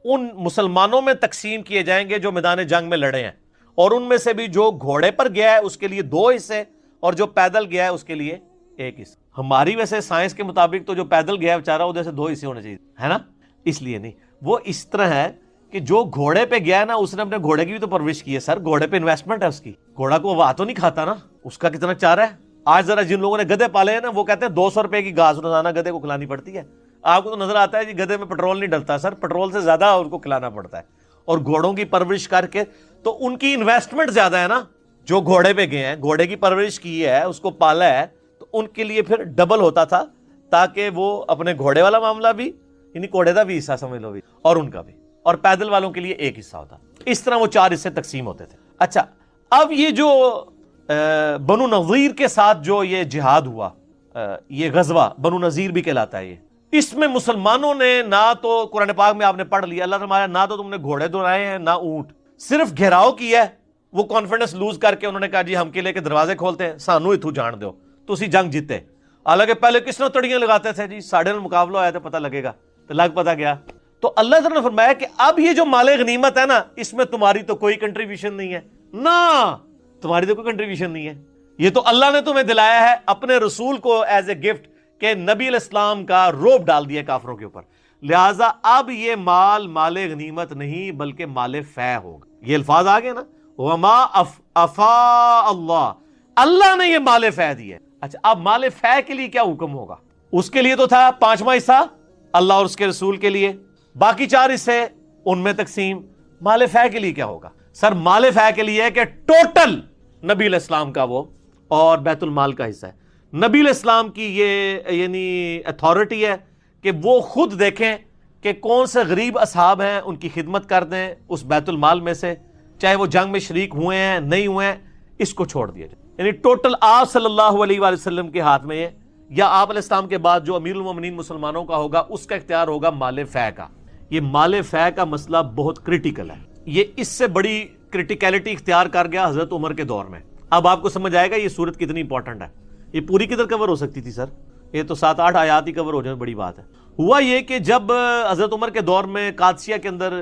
ان مسلمانوں میں تقسیم کیے جائیں گے جو میدان جنگ میں لڑے ہیں، اور ان میں سے بھی جو گھوڑے پر گیا ہے اس کے لیے 2 حصے، اور جو پیدل گیا ہے اس کے لیے 1 حصہ۔ ہماری ویسے سائنس کے مطابق تو جو پیدل گیا ہے بیچارہ ادھر سے 2 حصے ہونے چاہیے، ہے نا، اس لیے نہیں، وہ اس طرح ہے کہ جو گھوڑے پہ گیا ہے نا اس نے اپنے گھوڑے کی بھی تو پرورش کی ہے سر، گھوڑے پہ انویسٹمنٹ ہے اس کی، گھوڑا کو وہ ہاتھوں نہیں کھاتا نا، اس کا کتنا چارہ ہے۔ آج ذرا جن لوگوں نے گدھے پالے ہیں نا وہ کہتے ہیں 200 روپے کی گھاس روزانہ گدھے کو کھلانی پڑتی ہے۔ آپ کو تو نظر آتا ہے جی گدھے میں پیٹرول نہیں ڈلتا، سر پیٹرول سے زیادہ ان کو کھلانا پڑتا ہے، اور گھوڑوں کی پرورش کر کے تو ان کی انویسٹمنٹ زیادہ ہے نا، جو گھوڑے پہ گئے ہیں گھوڑے کی پرورش کی ہے اس کو پالا ہے، تو ان کے لیے پھر ڈبل ہوتا تھا تاکہ وہ اپنے گھوڑے والا معاملہ بھی یعنی گھوڑے کا بھی حصہ سمجھ لو بھی اور ان کا بھی، اور پیدل والوں کے لیے 1 حصہ ہوتا، اس طرح وہ 4 حصے تقسیم ہوتے تھے۔ اچھا اب یہ جو بنو نظیر کے ساتھ جو یہ جہاد ہوا، یہ غزوہ بنو نظیر بھی کہلاتا ہے، یہ اس میں مسلمانوں نے نہ تو قرآن پاک میں آپ نے پڑھ لیا اللہ نے نہ تو تم نے گھوڑے دوڑائے ہیں نہ اونٹ، صرف گھیراؤ کیا ہے، وہ کانفیڈنس لوز کر کے انہوں نے کہا جی ہم قلعے کے دروازے کھولتے ہیں، سانو اتھو جان دو، تو اسی جنگ جیتے۔ حالانکہ پہلے کس نے تڑیاں لگاتے تھے جی، ساڑھے نال مقابلہ آیا تو پتہ لگے گا، تو لگ پتہ گیا۔ تو اللہ تعالیٰ نے فرمایا کہ اب یہ جو مال غنیمت ہے نا اس میں تمہاری تو کوئی کنٹریبیوشن نہیں ہے، نہ تمہاری تو کوئی کنٹریبیوشن نہیں ہے، یہ تو اللہ نے تمہیں دلایا ہے اپنے رسول کو ایز اے گفٹ، کہ نبی علیہ السلام کا روب ڈال دیا کافروں کے اوپر۔ لہذا اب یہ مال مال غنیمت نہیں بلکہ مال فے ہوگا. یہ الفاظ آگے نا, وما افا اللہ, اللہ نے یہ مال فے دیا. اچھا اب مال فے کے لیے کیا حکم ہوگا؟ اس کے لیے تو تھا 5واں حصہ اللہ اور اس کے رسول کے لیے, باقی 4 حصے ان میں تقسیم. مال فے کے لیے کیا ہوگا؟ سر مال فے کے لیے کہ ٹوٹل نبی علیہ السلام کا وہ اور بیت المال کا حصہ ہے. نبی علیہ السلام کی یہ یعنی اتھارٹی ہے کہ وہ خود دیکھیں کہ کون سے غریب اصحاب ہیں, ان کی خدمت کر دیں اس بیت المال میں سے, چاہے وہ جنگ میں شریک ہوئے ہیں نہیں ہوئے ہیں, اس کو چھوڑ دیا جائے. یعنی ٹوٹل آپ صلی اللہ علیہ وآلہ وسلم کے ہاتھ میں ہے, یا آپ علیہ السلام کے بعد جو امیر المومنین مسلمانوں کا ہوگا اس کا اختیار ہوگا مال فے کا. یہ مال فے کا مسئلہ بہت کریٹیکل ہے, یہ اس سے بڑی کریٹیکلٹی اختیار کر گیا حضرت عمر کے دور میں. اب آپ کو سمجھ آئے گا یہ صورت کتنی امپورٹنٹ ہے. یہ پوری کدھر کور ہو سکتی تھی سر؟ یہ تو 7-8 آیات ہی کور ہو جائیں, بڑی بات ہے. ہوا یہ کہ جب حضرت عمر کے دور میں قادسیہ کے اندر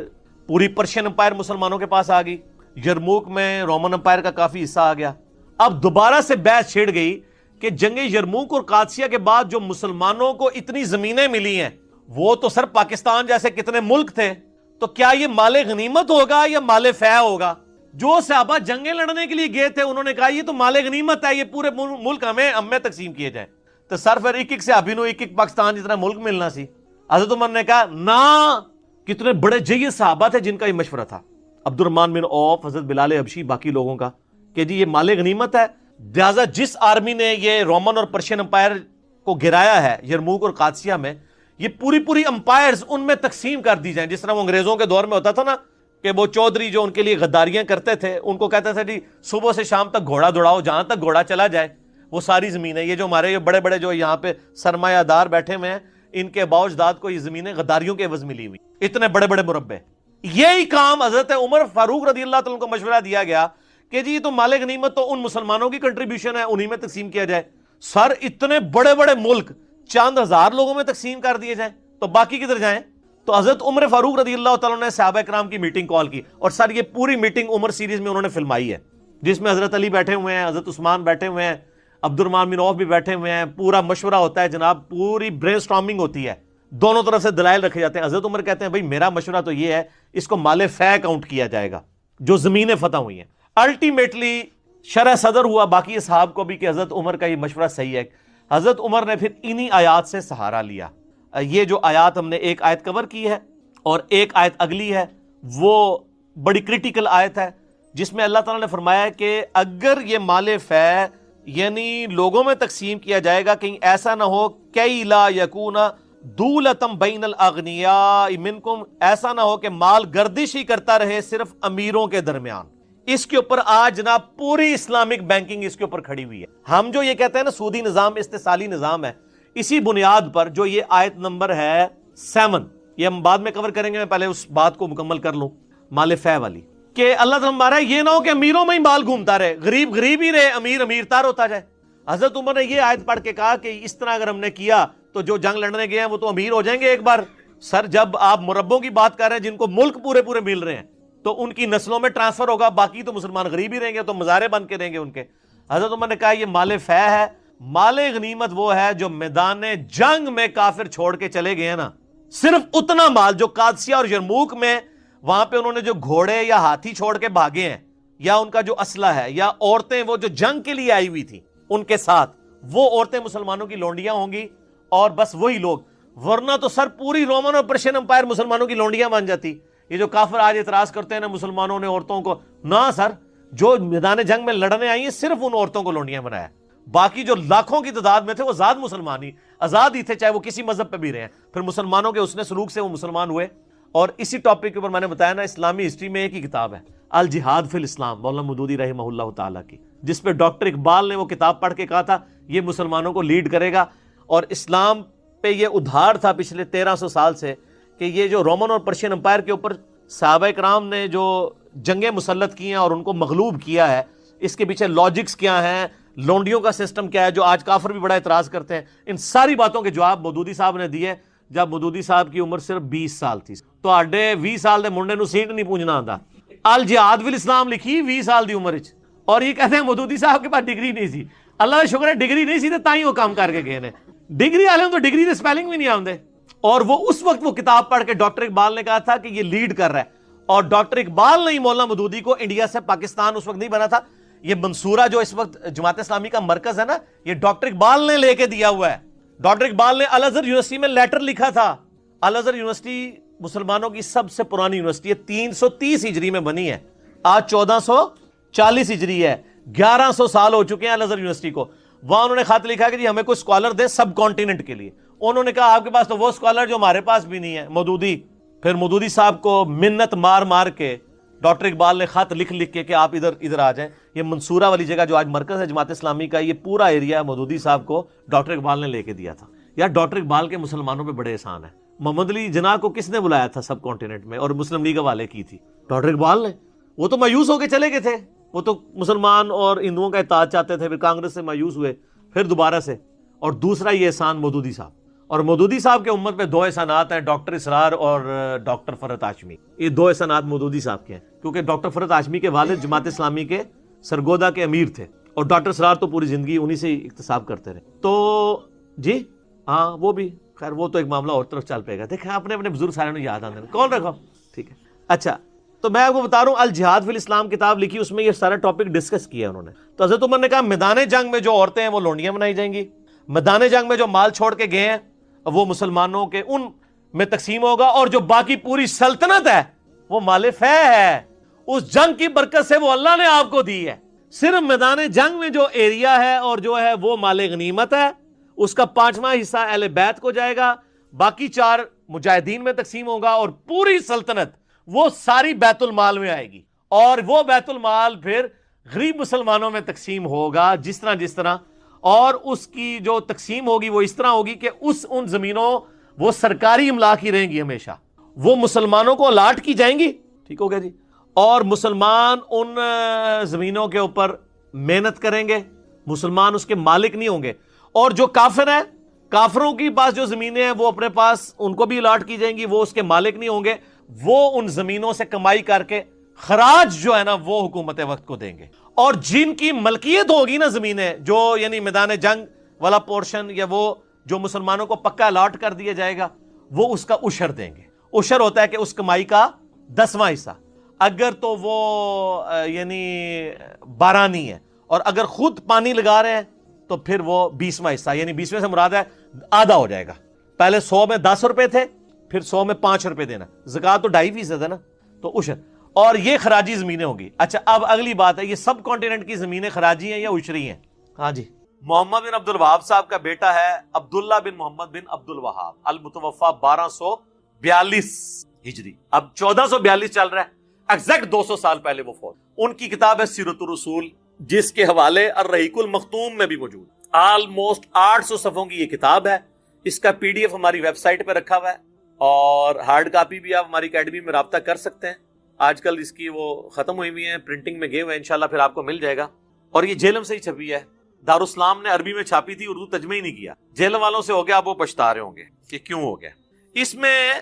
پوری پرشین امپائر مسلمانوں کے پاس آ گئی, یرموک میں رومن امپائر کا کافی حصہ آ گیا. اب دوبارہ سے بحث چھڑ گئی کہ جنگ یرموک اور قادسیہ کے بعد جو مسلمانوں کو اتنی زمینیں ملی ہیں وہ تو سر پاکستان جیسے کتنے ملک تھے, تو کیا یہ مال غنیمت ہوگا یا مال فے ہوگا؟ جو صحابہ جنگیں لڑنے کے لیے گئے تھے انہوں نے کہا یہ تو مال غنیمت ہے, یہ پورے ملک ہمیں تقسیم کیے جائے. تو سر پھر ایک صحابی نو ایک پاکستان جتنا ملک ملنا سی. حضرت عمر نے کہا نہ, کتنے بڑے جید صحابہ تھے جن کا یہ مشورہ تھا, عبد الرحمن بن عوف, حضرت بلال حبشی, باقی لوگوں کا, کہ جی یہ مال غنیمت ہے. لہٰذا جس آرمی نے یہ رومن اور پرشین امپائر کو گرایا ہے یرموک اور قادسیہ میں, یہ پوری امپائرز ان میں تقسیم کر دی جائیں. جس طرح وہ انگریزوں کے دور میں ہوتا تھا نا کہ وہ چودھری جو ان کے لیے غداریاں کرتے تھے ان کو کہتے تھے جی صبح سے شام تک گھوڑا دوڑاؤ, جہاں تک گھوڑا چلا جائے وہ ساری زمین ہے. یہ جو ہمارے بڑے بڑے جو یہاں پہ سرمایہ دار بیٹھے ہوئے ہیں ان کے باؤ اجداد کو یہ زمینیں غداریوں کے عوض ملی ہوئی, اتنے بڑے بڑے مربع. یہی کام حضرت عمر فاروق رضی اللہ تعالیٰ کو مشورہ دیا گیا کہ جی تو مال غنیمت تو ان مسلمانوں کی کنٹریبیوشن ہے, انہی میں تقسیم کیا جائے. سر اتنے بڑے بڑے ملک چند ہزار لوگوں میں تقسیم کر دیے جائیں تو باقی کدھر جائیں؟ تو حضرت عمر فاروق رضی اللہ تعالیٰ نے صحابہ کرام کی میٹنگ کال کی, اور سر یہ پوری میٹنگ عمر سیریز میں انہوں نے فلمائی ہے, جس میں حضرت علی بیٹھے ہوئے ہیں, حضرت عثمان بیٹھے ہوئے ہیں, عبد الرحمن بن عوف بھی بیٹھے ہوئے ہیں. پورا مشورہ ہوتا ہے جناب, پوری برین سٹارمنگ ہوتی ہے, دونوں طرف سے دلائل رکھے جاتے ہیں. حضرت عمر کہتے ہیں بھائی میرا مشورہ تو یہ ہے اس کو مال فے کاؤنٹ کیا جائے گا جو زمینیں فتح ہوئی ہیں. الٹیمیٹلی شرح صدر ہوا باقی اصحاب کو بھی کہ حضرت عمر کا یہ مشورہ صحیح ہے. حضرت عمر نے پھر انہی آیات سے سہارا لیا. یہ جو آیات ہم نے ایک آیت کور کی ہے اور ایک آیت اگلی ہے, وہ بڑی کریٹیکل آیت ہے جس میں اللہ تعالیٰ نے فرمایا کہ اگر یہ مال فے یعنی لوگوں میں تقسیم کیا جائے گا, کہیں ایسا نہ ہو کئی لا یکون دولتم بین الاغنیاء منکم, ایسا نہ ہو کہ مال گردش ہی کرتا رہے صرف امیروں کے درمیان. اس کے اوپر آج جناب پوری اسلامک بینکنگ اس کے اوپر کھڑی ہوئی ہے. ہم جو یہ کہتے ہیں نا سودی نظام استحصالی نظام ہے, اسی بنیاد پر جو یہ آیت نمبر ہے 7, یہ ہم بعد میں کور کریں گے, میں پہلے اس بات کو مکمل کر لوں مال فے والی, کہ اللہ تعالیٰ ہمارا یہ نہ ہو کہ امیروں میں ہی مال گھومتا رہے, غریب غریب ہی رہے, امیر امیر تار ہوتا جائے. حضرت عمر نے یہ آیت پڑھ کے کہا کہ اس طرح اگر ہم نے کیا تو جو جنگ لڑنے گئے ہیں وہ تو امیر ہو جائیں گے ایک بار. سر جب آپ مربوں کی بات کر رہے ہیں جن کو ملک پورے مل رہے ہیں تو ان کی نسلوں میں ٹرانسفر ہوگا, باقی تو مسلمان غریب ہی رہیں گے, تو مزارے بن کے رہیں گے ان کے. حضرت عمر نے کہا یہ مال فے ہے. مال غنیمت وہ ہے جو میدان جنگ میں کافر چھوڑ کے چلے گئے ہیں نا, صرف اتنا مال جو قادسیہ اور یرموک میں وہاں پہ انہوں نے جو گھوڑے یا ہاتھی چھوڑ کے بھاگے ہیں, یا ان کا جو اسلحہ ہے, یا عورتیں وہ جو جنگ کے لیے آئی ہوئی تھی ان کے ساتھ, وہ عورتیں مسلمانوں کی لونڈیاں ہوں گی, اور بس وہی لوگ. ورنہ تو سر پوری رومن اور پرشین امپائر مسلمانوں کی لونڈیاں بن جاتی. یہ جو کافر آج اعتراض کرتے ہیں نا مسلمانوں نے عورتوں کو, نہ سر, جو میدان جنگ میں لڑنے آئی ہیں صرف ان عورتوں کو لونڈیاں بنایا, باقی جو لاکھوں کی تعداد میں تھے وہ آزاد مسلمان ہی آزاد ہی تھے, چاہے وہ کسی مذہب پہ بھی رہے ہیں. پھر مسلمانوں کے حسن سلوک سے وہ مسلمان ہوئے. اور اسی ٹاپک کے اوپر میں نے بتایا نا, اسلامی ہسٹری میں ایک ہی کتاب ہے الجہاد فی الاسلام, مولانا مودودی رحمہ اللہ تعالیٰ کی, جس پہ ڈاکٹر اقبال نے وہ کتاب پڑھ کے کہا تھا یہ مسلمانوں کو لیڈ کرے گا. اور اسلام پہ یہ ادھار تھا پچھلے 1300 سال سے کہ یہ جو رومن اور پرشین امپائر کے اوپر صحابہ کرام نے جو جنگیں مسلط کی ہیں اور ان کو مغلوب کیا ہے, اس کے پیچھے لاجکس کیا ہیں, لونڈیوں کا سسٹم کیا ہے, جو آج کافر بھی بڑا اعتراض کرتے ہیں. ان ساری باتوں کے جواب مودودی صاحب نے دیے جب مودودی صاحب کی عمر صرف 20 سال تھی. تو آڈے 20 سال دے منڈے نو سینٹ نہیں پونجنا آتا. الجہاد فی الاسلام لکھی 20 سال دی عمر وچ, اور یہ کہتے ہیں مودودی صاحب کے پاس ڈگری نہیں سی. اللہ کا شکر ہے ڈگری نہیں سی تے تاں ہی وہ کام کر کے گئے نے. ڈگری والے تو ڈگری دے سپیلنگ بھی نہیں آندے, اور وہ اس وقت وہ کتاب پڑھ کے ڈاکٹر اقبال نے کہا تھا کہ یہ لیڈ کر رہا ہے. اور ڈاکٹر اقبال نے مولانا مودودی کو انڈیا سے پاکستان اس وقت نہیں بنا تھا, یہ منصورہ جو اس وقت جماعت اسلامی کا مرکز ہے نا, یہ ڈاکٹر اقبال نے لے کے دیا ہوا ہے. ڈاکٹر اقبال نے الازہر یونیورسٹی میں لیٹر لکھا تھا. الازہر یونیورسٹی مسلمانوں کی سب سے پرانی یونیورسٹی ہے, 330 ہجری میں بنی ہے, آج 1440 ہجری ہے, 1100 سال ہو چکے ہیں الازہر یونیورسٹی کو. وہاں انہوں نے خط لکھا کہ جی ہمیں کوئی اسکالر دے سب کانٹیننٹ کے لیے. انہوں نے کہا آپ کے پاس تو وہ اسکالر جو ہمارے پاس بھی نہیں ہے, مودودی. پھر مودودی صاحب کو منت مار مار کے ڈاکٹر اقبال نے خط لکھ کے کہ آپ ادھر آ جائیں. یہ منصورہ والی جگہ جو آج مرکز ہے جماعت اسلامی کا, یہ پورا ایریا مودودی صاحب کو ڈاکٹر اقبال نے لے کے دیا تھا. یار ڈاکٹر اقبال کے مسلمانوں پہ بڑے احسان ہیں. محمد علی جناح کو کس نے بلایا تھا سب کانٹیننٹ میں اور مسلم لیگ والے کی تھی؟ ڈاکٹر اقبال نے. وہ تو مایوس ہو کے چلے گئے تھے, وہ تو مسلمان اور ہندوؤں کا اتحاد چاہتے تھے, پھر کانگریس سے مایوس ہوئے, پھر دوبارہ سے. اور دوسرا یہ احسان مودودی صاحب, اور مودودی صاحب کے امت پہ 2 احسانات ہیں, ڈاکٹر اسرار اور ڈاکٹر فرحت ہاشمی. یہ 2 احسانات مودودی صاحب کے ہیں, کیونکہ ڈاکٹر فرحت ہاشمی کے والد جماعت اسلامی کے سرگودا کے امیر تھے, اور ڈاکٹر اسرار تو پوری زندگی انہی سے اکتساب کرتے رہے. تو جی ہاں وہ بھی خیر وہ تو ایک معاملہ اور طرف چل پائے گا. دیکھیں اپنے بزرگ سارے نے یاد آنے کون رکھو, ٹھیک ہے. اچھا تو میں آپ کو بتا رہا ہوں, الجہاد فی الاسلام کتاب لکھی, اس میں یہ سارا ٹاپک ڈسکس کیا انہوں نے. تو حضرت عمر نے کہا میدان جنگ میں جو عورتیں ہیں وہ لونڈیاں بنائی جائیں گی, میدان جنگ میں جو مال چھوڑ کے گئے ہیں وہ مسلمانوں کے ان میں تقسیم ہوگا, اور جو باقی پوری سلطنت ہے وہ مال فے ہے, اس جنگ کی برکت سے وہ اللہ نے آپ کو دی ہے. صرف میدان جنگ میں جو ایریا ہے اور جو ہے وہ مال غنیمت ہے, اس کا 5واں حصہ اہل بیت کو جائے گا, باقی 4 مجاہدین میں تقسیم ہوگا, اور پوری سلطنت وہ ساری بیت المال میں آئے گی, اور وہ بیت المال پھر غریب مسلمانوں میں تقسیم ہوگا جس طرح, اور اس کی جو تقسیم ہوگی وہ اس طرح ہوگی کہ ان زمینوں وہ سرکاری املاک ہی رہیں گی ہمیشہ, وہ مسلمانوں کو الاٹ کی جائیں گی. ٹھیک ہو گیا جی. اور مسلمان ان زمینوں کے اوپر محنت کریں گے, مسلمان اس کے مالک نہیں ہوں گے. اور جو کافر ہیں, کافروں کی پاس جو زمینیں ہیں وہ اپنے پاس ان کو بھی الاٹ کی جائیں گی, وہ اس کے مالک نہیں ہوں گے, وہ ان زمینوں سے کمائی کر کے خراج جو ہے نا وہ حکومت وقت کو دیں گے. اور جن کی ملکیت ہوگی نا زمینیں, جو یعنی میدان جنگ والا پورشن یا وہ جو مسلمانوں کو پکا الاٹ کر دیا جائے گا, وہ اس کا عشر دیں گے. عشر ہوتا ہے کہ اس کمائی کا 10واں حصہ, اگر تو وہ یعنی بارانی ہے, اور اگر خود پانی لگا رہے ہیں تو پھر وہ 20واں حصہ, یعنی 20ویں سے مراد ہے آدھا ہو جائے گا. پہلے 100 میں 10 روپے تھے, پھر 100 میں 5 روپے دینا, زکوٰۃ تو 2.5% ہے نا, تو عشر. اور یہ خراجی زمینیں ہوگی. اچھا اب اگلی بات ہے, یہ سب کانٹیننٹ کی زمینیں خراجی ہیں یا عشری ہیں؟ ہاں جی. محمد بن عبد الوہاب صاحب کا بیٹا ہے عبداللہ بن محمد بن عبد الوہاب, المتوفا 1242 ہجری, اب 1442 چل رہا ہے, ایگزیکٹ 200 سال پہلے وہ فوت. ان کی کتاب ہے سیرت الرسول, جس کے حوالے الرحیق المختوم میں بھی موجود. آلموسٹ 800 صفحوں کی یہ کتاب ہے. اس کا PDF ہماری ویب سائٹ پہ رکھا ہوا ہے, اور ہارڈ کاپی بھی آپ ہماری اکیڈمی میں رابطہ کر سکتے ہیں. آج کل اس کی وہ ختم ہوئی ہوئی ہیں, پرنٹنگ میں گئے ہوئے ہیں, انشاءاللہ پھر آپ کو مل جائے گا. اور یہ جیلم سے ہی چھپی ہے, دارالاسلام نے عربی میں چھاپی تھی, اردو ترجمہ ہی نہیں کیا. جیلم والوں سے ہو گیا, آپ وہ پچھتا رہے ہوں گے کہ کیوں ہو گیا. اس میں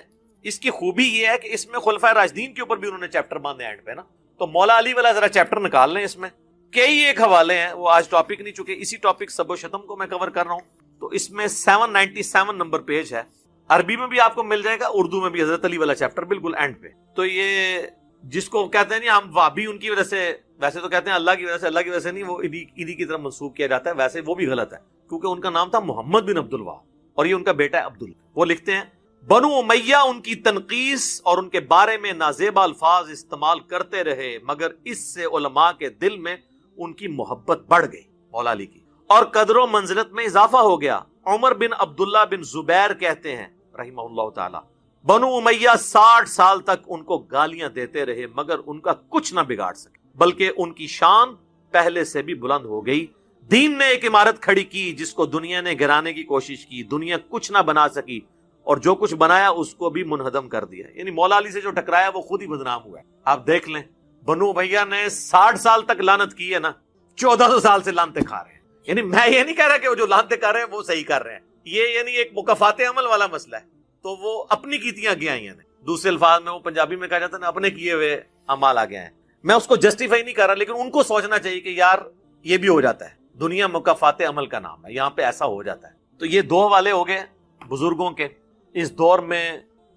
اس کی خوبی یہ ہے کہ اس میں خلفائے راشدین کے اوپر بھی انہوں نے چیپٹر باندھے اینڈ پہ نا, تو مولا علی والا ذرا چیپٹر نکال لیں. اس میں کئی ایک حوالے ہیں, وہ آج ٹاپک نہیں, چکے اسی ٹاپک سب و شتم کو میں کور کر رہا ہوں. تو اس میں 797 نمبر پیج ہے, عربی میں بھی آپ کو مل جائے گا, اردو میں بھی حضرت علی والا چیپٹر بالکل اینڈ پہ. تو یہ جس کو کہتے ہیں نہیں ہم وہابی ان کی وجہ سے, ویسے تو کہتے ہیں اللہ کی وجہ سے, اللہ کی وجہ سے نہیں, وہ انہی کی طرف منسوب کیا جاتا ہے, ویسے وہ بھی غلط ہے, کیونکہ ان کا نام تھا محمد بن عبد الوہاب اور یہ ان کا بیٹا ہے عبداللہ. وہ لکھتے ہیں بنو امیہ ان کی تنقیس اور ان کے بارے میں نازیبا الفاظ استعمال کرتے رہے, مگر اس سے علماء کے دل میں ان کی محبت بڑھ گئی مولا علی کی, اور قدر و منزلت میں اضافہ ہو گیا. عمر بن عبداللہ بن زبیر کہتے ہیں رحمہ اللہ تعالی, بنو امیہ 60 سال تک ان کو گالیاں دیتے رہے, مگر ان کا کچھ نہ بگاڑ سکے, بلکہ ان کی شان پہلے سے بھی بلند ہو گئی. دین نے ایک عمارت کھڑی کی جس کو دنیا نے گرانے کی کوشش کی, دنیا کچھ نہ بنا سکی, اور جو کچھ بنایا اس کو بھی منہدم کر دیا. یعنی مولا علی سے جو ٹکرایا وہ خود ہی بدنام ہوا ہے. آپ دیکھ لیں, بنو امیہ نے 60 سال تک لعنت کی ہے نا, 1400 سال سے لعنتیں کھا رہے ہیں. یعنی میں یہ نہیں کہہ رہا کہ وہ جو لعنتیں کر رہے ہیں وہ صحیح کر رہے ہیں, یہ یعنی ایک مکافات عمل والا مسئلہ ہے, تو وہ اپنی کیتیاں آگے آئی ہیں. دوسرے الفاظ میں وہ پنجابی میں کہا جاتا ہے نا, اپنے کیے ہوئے اعمال آگے ہیں. میں اس کو جسٹیفائی نہیں کر رہا, لیکن ان کو سوچنا چاہیے کہ یار یہ بھی ہو جاتا ہے, دنیا مکافات عمل کا نام ہے, یہاں پہ ایسا ہو جاتا ہے. تو یہ 2 حوالے ہو گئے بزرگوں کے. اس دور میں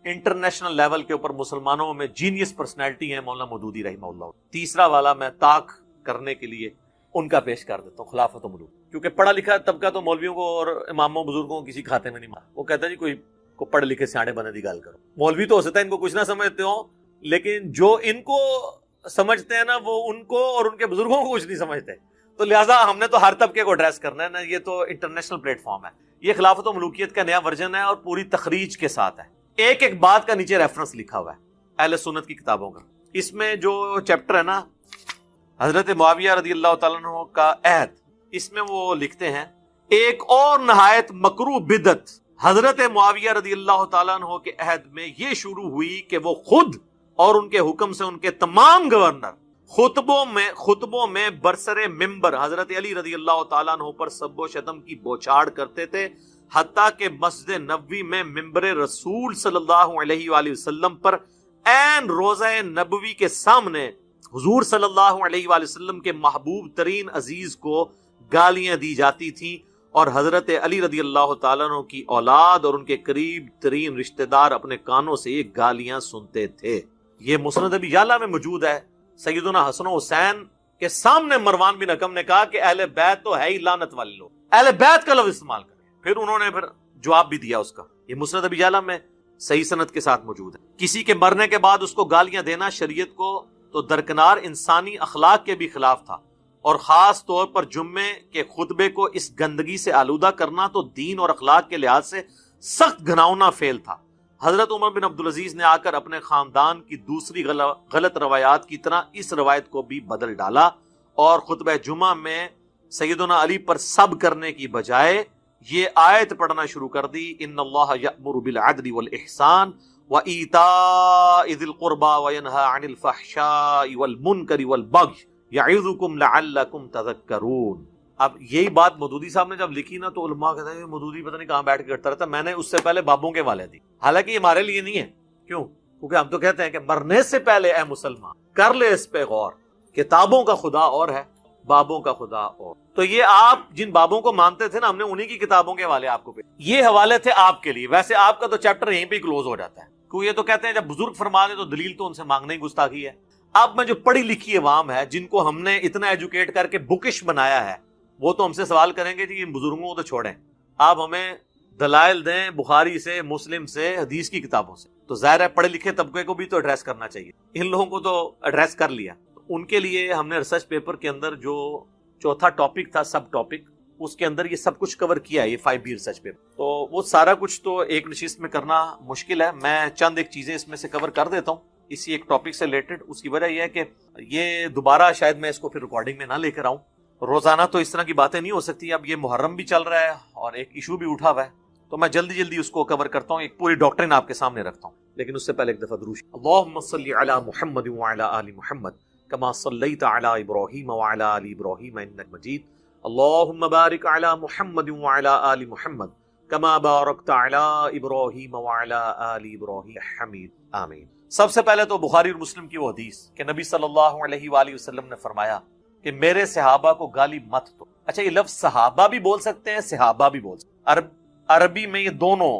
انٹرنیشنل لیول کے اوپر مسلمانوں میں جینیس پرسنالٹی ہیں مولانا مودودی رحمہ اللہ. تیسرا والا میں طاق کرنے کے لیے ان کا پیش کر دیتا ہوں، خلافت و ملوک. کیونکہ پڑھا لکھا طبقہ تو مولویوں کو اور اماموں بزرگوں کو کسی کھاتے میں نہیں مارا. وہ کہتا ہے جی کوئی کو پڑھ لکھے سیاڑے بنے دی گال کرو. مولوی تو ہو سکتا ہے ان کو کچھ نہ سمجھتے ہوں، لیکن جو ان کو سمجھتے ہیں نا وہ ان کو اور ان کے بزرگوں کو کچھ نہیں سمجھتے. تو لہٰذا ہم نے تو ہر طبقے کو ایڈریس کرنا ہے نا. یہ تو انٹرنیشنل پلیٹ فارم ہے. یہ خلافت و ملوکیت کا نیا ورژن ہے اور پوری تخریج کے ساتھ ہے. ایک ایک بات کا نیچے ریفرنس لکھا ہوا ہے اہل سنت کی کتابوں کا. اس میں جو چیپٹر ہے نا حضرت معاویہ رضی اللہ تعالیٰ عنہ کا عہد، اس میں وہ لکھتے ہیں ایک اور نہایت مکروہ بدعت حضرت معاویہ رضی اللہ تعالیٰ عنہ کے عہد میں یہ شروع ہوئی کہ وہ خود اور ان کے حکم سے ان کے تمام گورنر خطبوں میں برسر ممبر حضرت علی رضی اللہ تعالیٰ عنہ پر سب و شتم کی بوچھاڑ کرتے تھے، حتیٰ کہ مسجد نبوی میں ممبر رسول صلی اللہ علیہ وآلہ وسلم پر عین روضہ نبوی کے سامنے حضور صلی اللہ علیہ وآلہ وسلم کے محبوب ترین عزیز کو گالیاں دی جاتی تھیں، اور حضرت علی رضی اللہ تعالیٰ عنہ کی اولاد اور ان کے قریب ترین رشتہ دار اپنے کانوں سے یہ گالیاں سنتے تھے. یہ مسند ابی یعلا میں موجود ہے. سیدنا حسن و حسین کے سامنے مروان بن حکم نے کہا کہ اہل بیت تو ہے ہی لعنت والے لوگ، اہل بیت کا لفظ استعمال کریں. پھر انہوں نے جواب بھی دیا اس کا. یہ مسند ابی یعلا میں صحیح سند کے ساتھ موجود ہے. کسی کے مرنے کے بعد اس کو گالیاں دینا شریعت کو تو درکنار انسانی اخلاق کے بھی خلاف تھا، اور خاص طور پر جمعے کے خطبے کو اس گندگی سے آلودہ کرنا تو دین اور اخلاق کے لحاظ سے سخت گھناؤنا فعل تھا. حضرت عمر بن عبدالعزیز نے آ کر اپنے خاندان کی دوسری غلط روایات کی طرح اس روایت کو بھی بدل ڈالا، اور خطبہ جمعہ میں سیدنا علی پر سب کرنے کی بجائے یہ آیت پڑھنا شروع کر دی، ان اللہ یأمر بالعدل والاحسان وایتاء ذی القربى وینہی عن الفحشاء والمنکر والبغی یعظکم لعلکم تذکرون. اب یہی بات مودودی صاحب نے جب لکھی نا تو علماء کہتے ہیں مودودی پتہ نہیں کہاں بیٹھ کے کرتا رہتا. میں نے اس سے پہلے بابوں کے والے دی، حالانکہ یہ ہمارے لیے نہیں ہے. کیوں؟ کیونکہ ہم تو کہتے ہیں کہ مرنے سے پہلے اے مسلمان کر لے اس پہ غور، کتابوں کا خدا اور ہے، بابوں کا خدا اور. تو یہ آپ جن بابوں کو مانتے تھے نا، ہم نے انہی کی کتابوں کے حوالے آپ کو پہ یہ حوالے تھے آپ کے لیے. ویسے آپ کا تو چیپٹر یہیں پہ کلوز ہو جاتا ہے، کیونکہ یہ تو کہتے ہیں جب بزرگ فرما دے تو دلیل تو ان سے مانگنا ہی گستاخی ہے. اب میں جو پڑھی لکھی عوام ہے جن کو ہم نے اتنا ایجوکیٹ کر کے بکش بنایا ہے، وہ تو ہم سے سوال کریں گے جی ان بزرگوں کو تو چھوڑیں، آپ ہمیں دلائل دیں بخاری سے، مسلم سے، حدیث کی کتابوں سے. تو ظاہر ہے پڑھے لکھے طبقے کو بھی تو ایڈریس کرنا چاہیے. ان لوگوں کو تو ایڈریس کر لیا. ان کے لیے ہم نے ریسرچ پیپر کے اندر جو چوتھا ٹاپک تھا سب ٹاپک، اس کے اندر یہ سب کچھ کور کیا ہے، یہ 5B ریسرچ پیپر. تو وہ سارا کچھ تو ایک نشست میں کرنا مشکل ہے. میں چند ایک چیزیں اس میں سے کور کر دیتا ہوں اسی ایک ٹاپک سے ریلیٹڈ. اس کی وجہ یہ ہے کہ یہ دوبارہ شاید میں اس کو پھر ریکارڈنگ میں نہ لے کر آؤں. روزانہ تو اس طرح کی باتیں نہیں ہو سکتی. اب یہ محرم بھی چل رہا ہے اور ایک ایشو بھی اٹھا ہوا ہے، تو میں جلدی اس کو کور کرتا ہوں، ایک پوری ڈاکٹرین آپ کے سامنے رکھتا ہوں. لیکن اس سے پہلے ایک دفعہ درود. اللہم صلی علی محمد وعلی آل محمد کما صلیت علی ابراہیم وعلی آل ابراہیم انک مجید. اللہم بارک علی محمد وعلی آل محمد کما بارکت علی ابراہیم وعلی آل ابراہیم حمید. آمین. سب سے پہلے تو بخاری اور مسلم کی وہ حدیث کہ نبی صلی اللہ علیہ وآلہ وسلم نے فرمایا کہ میرے صحابہ کو گالی مت دو. اچھا، یہ لفظ صحابہ بھی بول سکتے ہیں، صحابہ بھی بول سکتے ہیں. عربی میں یہ دونوں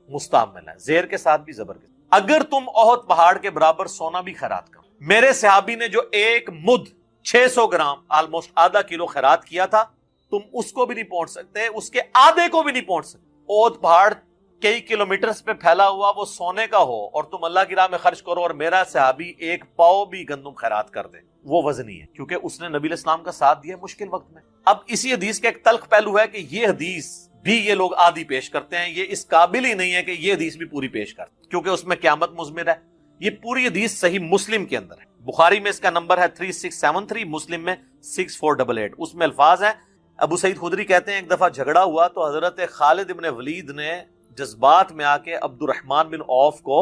مستعمل ہیں، زیر کے ساتھ بھی زبر کے ساتھ. اگر تم احد پہاڑ کے برابر سونا بھی خیرات کرو، میرے صحابی نے جو ایک مد 600 گرام آلموسٹ آدھا کلو خیرات کیا تھا، تم اس کو بھی نہیں پہنچ سکتے، اس کے آدھے کو بھی نہیں پہنچ سکتے. احد پہاڑ کئی کلومیٹرز پہ پھیلا ہوا وہ سونے کا ہو اور تم اللہ کی راہ میں خرچ کرو اور میرا صحابی ایک پاؤ بھی گندم خیرات کر دے، وہ وزنی ہے، کیونکہ اس نے نبی علیہ السلام کا ساتھ دیا مشکل وقت میں. اب اسی حدیث کا ایک تلخ پہلو ہے کہ یہ حدیث بھی یہ لوگ آدھی پیش کرتے ہیں. یہ اس قابل ہی نہیں ہے کہ یہ حدیث بھی پوری پیش کر، کیونکہ اس میں قیامت مضمر ہے. یہ پوری حدیث صحیح مسلم کے اندر ہے. بخاری میں اس کا نمبر ہے 3673، مسلم میں 6488. اس میں الفاظ ہیں، ابو سعید خدری کہتے ہیں ایک دفعہ جھگڑا ہوا تو حضرت خالد ابن ولید نے جذبات میں آ کے عبد الرحمن بن عوف کو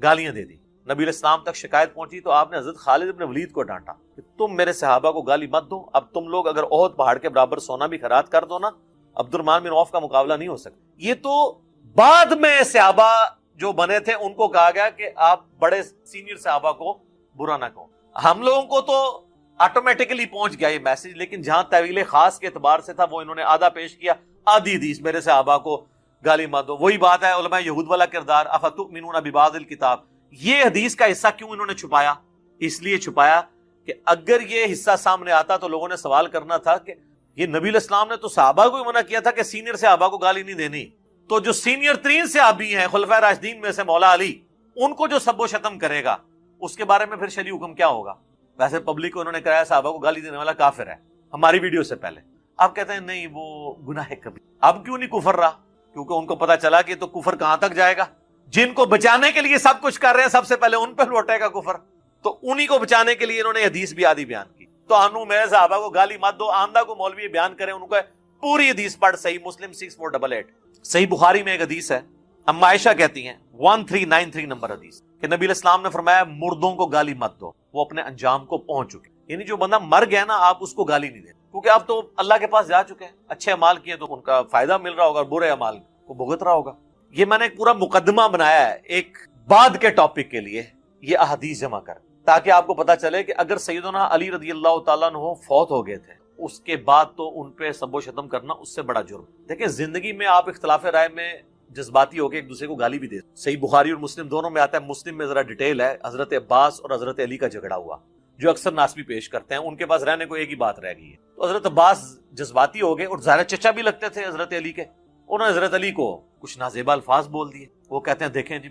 گالیاں دے دی. نبی علیہ السلام تک شکایت پہنچی تو آپ نے حضرت خالد ابن ولید کو ڈانٹا کہ تم میرے صحابہ کو گالی مت دو. اب تم لوگ اگر احد پہاڑ کے برابر سونا بھی خیرات کر دو نا، عبد الرحمن بن عوف کا مقابلہ نہیں ہو سکتا. یہ تو بعد میں صحابہ جو بنے تھے ان کو کہا گیا کہ آپ بڑے سینئر صحابہ کو برا نہ کہو. ہم لوگوں کو تو آٹومیٹکلی پہنچ گیا یہ میسج، لیکن جہاں طویل خاص کے اعتبار سے تھا وہ انہوں نے آدھا پیش کیا. آدھی حدیث میرے صحابہ کو گالی مت دو. وہی بات ہے علماء یہود والا کردار, افتؤمنون ببعض الکتاب. یہ حدیث کا حصہ کیوں انہوں نے چھپایا؟ اس لیے چھپایا کہ اگر یہ حصہ سامنے آتا تو لوگوں نے سوال کرنا تھا کہ یہ نبی علیہ السلام نے تو صحابہ کو منع کیا تھا کہ سینئر صحابہ کو گالی نہیں دینی, تو جو سینئر ترین صحابی ہیں خلفائے راشدین میں سے مولا علی, ان کو جو سب و شتم کرے گا اس کے بارے میں پھر شرعی حکم کیا ہوگا؟ ویسے پبلک کو انہوں نے کہا صحابہ کو گالی دینے والا کافر ہے, ہماری ویڈیو سے پہلے. آپ کہتے ہیں نہیں وہ گناہ کبیر. اب کیوں نہیں کفر رہا؟ کیونکہ ان کو پتا چلا کہ تو کفر کہاں تک جائے گا. جن کو بچانے کے لیے سب کچھ کر رہے ہیں سب سے پہلے ان پہ لوٹے گا کفر, تو انہی کو بچانے کے لیے انہوں نے حدیث بھی آدھی بیان کی. تو انو میرے صحابہ کو گالی مت دو, آندہ کو مولوی بیان کرے, ان کو پوری حدیث پڑھ. صحیح مسلم 6488, صحیح بخاری میں ایک حدیث ہے, اما عائشہ کہتی ہیں 1393 نمبر حدیث, کہ نبی علیہ السلام نے فرمایا مردوں کو گالی مت دو, وہ اپنے انجام کو پہنچ چکے. یعنی جو بندہ مر گیا نا, آپ اس کو گالی نہیں دیں, کیونکہ آپ تو اللہ کے پاس جا چکے ہیں. اچھے اعمال کیے تو ان کا فائدہ مل رہا ہوگا, برے اعمال کو بھگت رہا ہوگا. یہ میں نے ایک پورا مقدمہ بنایا ہے ایک بعد کے ٹاپک کے لیے, یہ احادیث جمع کر, تاکہ آپ کو پتا چلے کہ اگر سیدنا علی رضی اللہ تعالیٰ عنہ فوت ہو گئے تھے, اس کے بعد تو ان پہ سب و شتم کرنا اس سے بڑا جرم. دیکھیں زندگی میں آپ اختلاف رائے میں جذباتی ہو کے ایک دوسرے کو گالی بھی دے. صحیح بخاری اور مسلم دونوں میں آتا ہے. مسلم میں ذرا ڈیٹیل ہے, حضرت عباس اور حضرت علی کا جھگڑا ہوا, جو اکثر ناسبی پیش کرتے ہیں. ان کے پاس رہنے کو ایک ہی بات رہ گئی ہے. تو حضرت عباس جذباتی ہو گئے, اور ظاہر چچا بھی لگتے تھے حضرت علی کے. انہوں نے حضرت علی کو کچھ نازیبا الفاظ بول دیے. وہ کہتے ہیں دیکھیں جی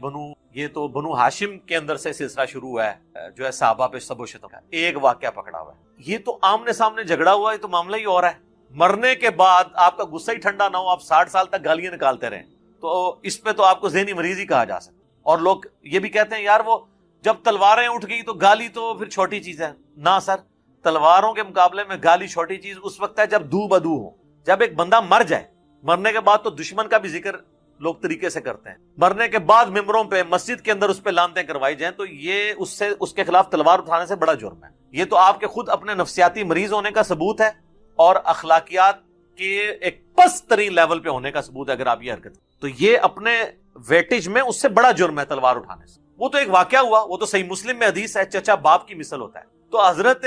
یہ تو بنو ہاشم کے اندر سے سلسلہ شروع ہوا ہے جو ہے صحابہ پہ سب و شتم کا. ایک واقعہ پکڑا ہوا ہے, یہ تو آمنے سامنے جھگڑا ہوا, یہ تو معاملہ ہی اور ہے. مرنے کے بعد آپ کا غصہ ہی ٹھنڈا نہ ہو, آپ 60 سال تک گالیاں نکالتے رہیں, تو اس پہ تو آپ کو ذہنی مریض ہی کہا جا سکتا. اور لوگ یہ بھی کہتے ہیں یار وہ جب تلواریں اٹھ گئی تو گالی تو پھر چھوٹی چیز ہے. نہ سر, تلواروں کے مقابلے میں گالی چھوٹی چیز اس وقت ہے جب دو بدو ہو. جب ایک بندہ مر جائے, مرنے کے بعد تو دشمن کا بھی ذکر لوگ طریقے سے کرتے ہیں. مرنے کے بعد ممبروں پہ مسجد کے اندر اس پہ لانتیں کروائی جائیں, تو یہ اس کے خلاف تلوار اٹھانے سے بڑا جرم ہے. یہ تو آپ کے خود اپنے نفسیاتی مریض ہونے کا ثبوت ہے, اور اخلاقیات کے ایک پست ترین لیول پہ ہونے کا ثبوت ہے اگر آپ یہ حرکت. تو یہ اپنے ویٹیج میں اس سے بڑا جرم ہے تلوار اٹھانے سے. وہ تو ایک واقعہ ہوا, وہ تو صحیح مسلم میں حدیث ہے, چچا باپ کی مثل ہوتا ہے. تو حضرت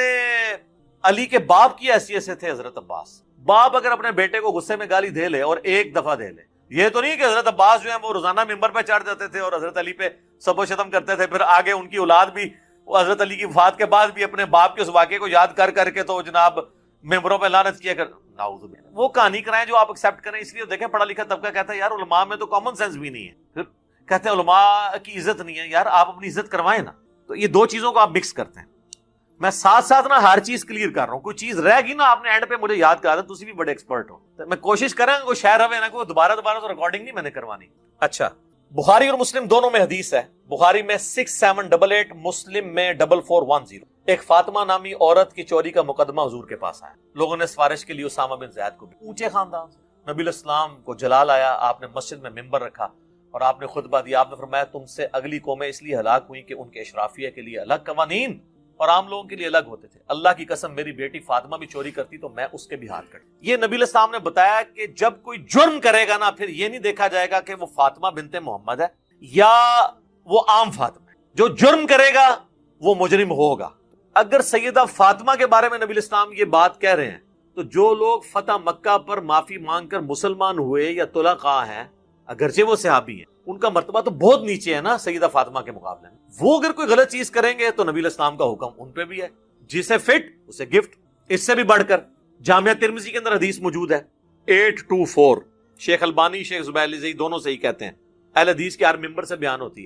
علی کے باپ کی حیثیت سے تھے حضرت عباس. باپ اگر اپنے بیٹے کو غصے میں گالی دے لے اور ایک دفعہ دے لے, یہ تو نہیں کہ حضرت عباس جو ہے وہ روزانہ ممبر پہ چڑھ جاتے تھے اور حضرت علی پہ سب و شتم کرتے تھے, پھر آگے ان کی اولاد بھی وہ حضرت علی کی وفات کے بعد بھی اپنے باپ کے اس واقعے کو یاد کر کر کے تو جناب ممبروں پہ لعنت کیا کر. نعوذ باللہ, وہ کہانی کرائیں جو آپ ایکسیپٹ کریں. اس لیے دیکھیں پڑھا لکھا طبقہ کہتا ہے یار علماء میں تو کامن سینس بھی نہیں ہے, پھر کہتے ہیں علماء کی عزت نہیں ہے. یار آپ اپنی عزت کروائیں نا. تو یہ دو چیزوں کو آپ مکس کرتے ہیں. میں ساتھ ساتھ نا ہر چیز کلیئر کر رہا ہوں, کوئی چیز رہ گی نا آپ نے اینڈ پہ مجھے یاد کرا دیں, تسی بھی بڑے ایکسپرٹ ہو. میں کوشش کریں کوئی شہر ہوئے نا, کوئی دوبارہ تو ریکارڈنگ نہیں میں نے کروانی. اچھا, بخاری اور مسلم دونوں میں حدیث ہے. بخاری میں 6788, مسلم میں 4410. ایک فاطمہ نامی عورت کی چوری کا مقدمہ حضور کے پاس آیا. لوگوں نے سفارش کے لیے اسامہ بن زید کو بھی, اونچے خاندان سے. نبی علیہ السلام کو جلال آیا, آپ نے مسجد میں ممبر رکھا اور آپ نے خطبہ دیا. آپ نے فرمایا تم سے اگلی قومیں اس لیے ہلاک ہوئی کہ ان کے اشرافیہ کے لیے الگ قوانین اور عام لوگوں کے لیے الگ ہوتے تھے. اللہ کی قسم میری بیٹی فاطمہ بھی چوری کرتی تو میں اس کے بھی ہاتھ کاٹتی. یہ نبی علیہ السلام نے بتایا کہ جب کوئی جرم کرے گا نا, پھر یہ نہیں دیکھا جائے گا کہ وہ فاطمہ بنت محمد ہے یا وہ عام فاطمہ ہے. جو جرم کرے گا وہ مجرم ہوگا. اگر سیدہ فاطمہ کے بارے میں نبی علیہ السلام یہ بات کہہ رہے ہیں, تو جو لوگ فتح مکہ پر معافی مانگ کر مسلمان ہوئے یا طلقاء ہیں, اگرچہ وہ صحابی ہیں, ان کا مرتبہ تو بہت نیچے ہے نا سیدہ فاطمہ کے مقابلے میں. وہ اگر کوئی غلط چیز کریں گے تو نبی علیہ السلام کا حکم ان پہ بھی ہے, جسے فٹ اسے گفٹ. اس سے بھی بڑھ کر جامعہ ترمذی کے اندر حدیث موجود ہے 824. شیخ البانی, شیخ زبیر علی زئی دونوں صحیح کہتے ہیں. اہل حدیث کے ہر ممبر سے بیان ہوتی ہے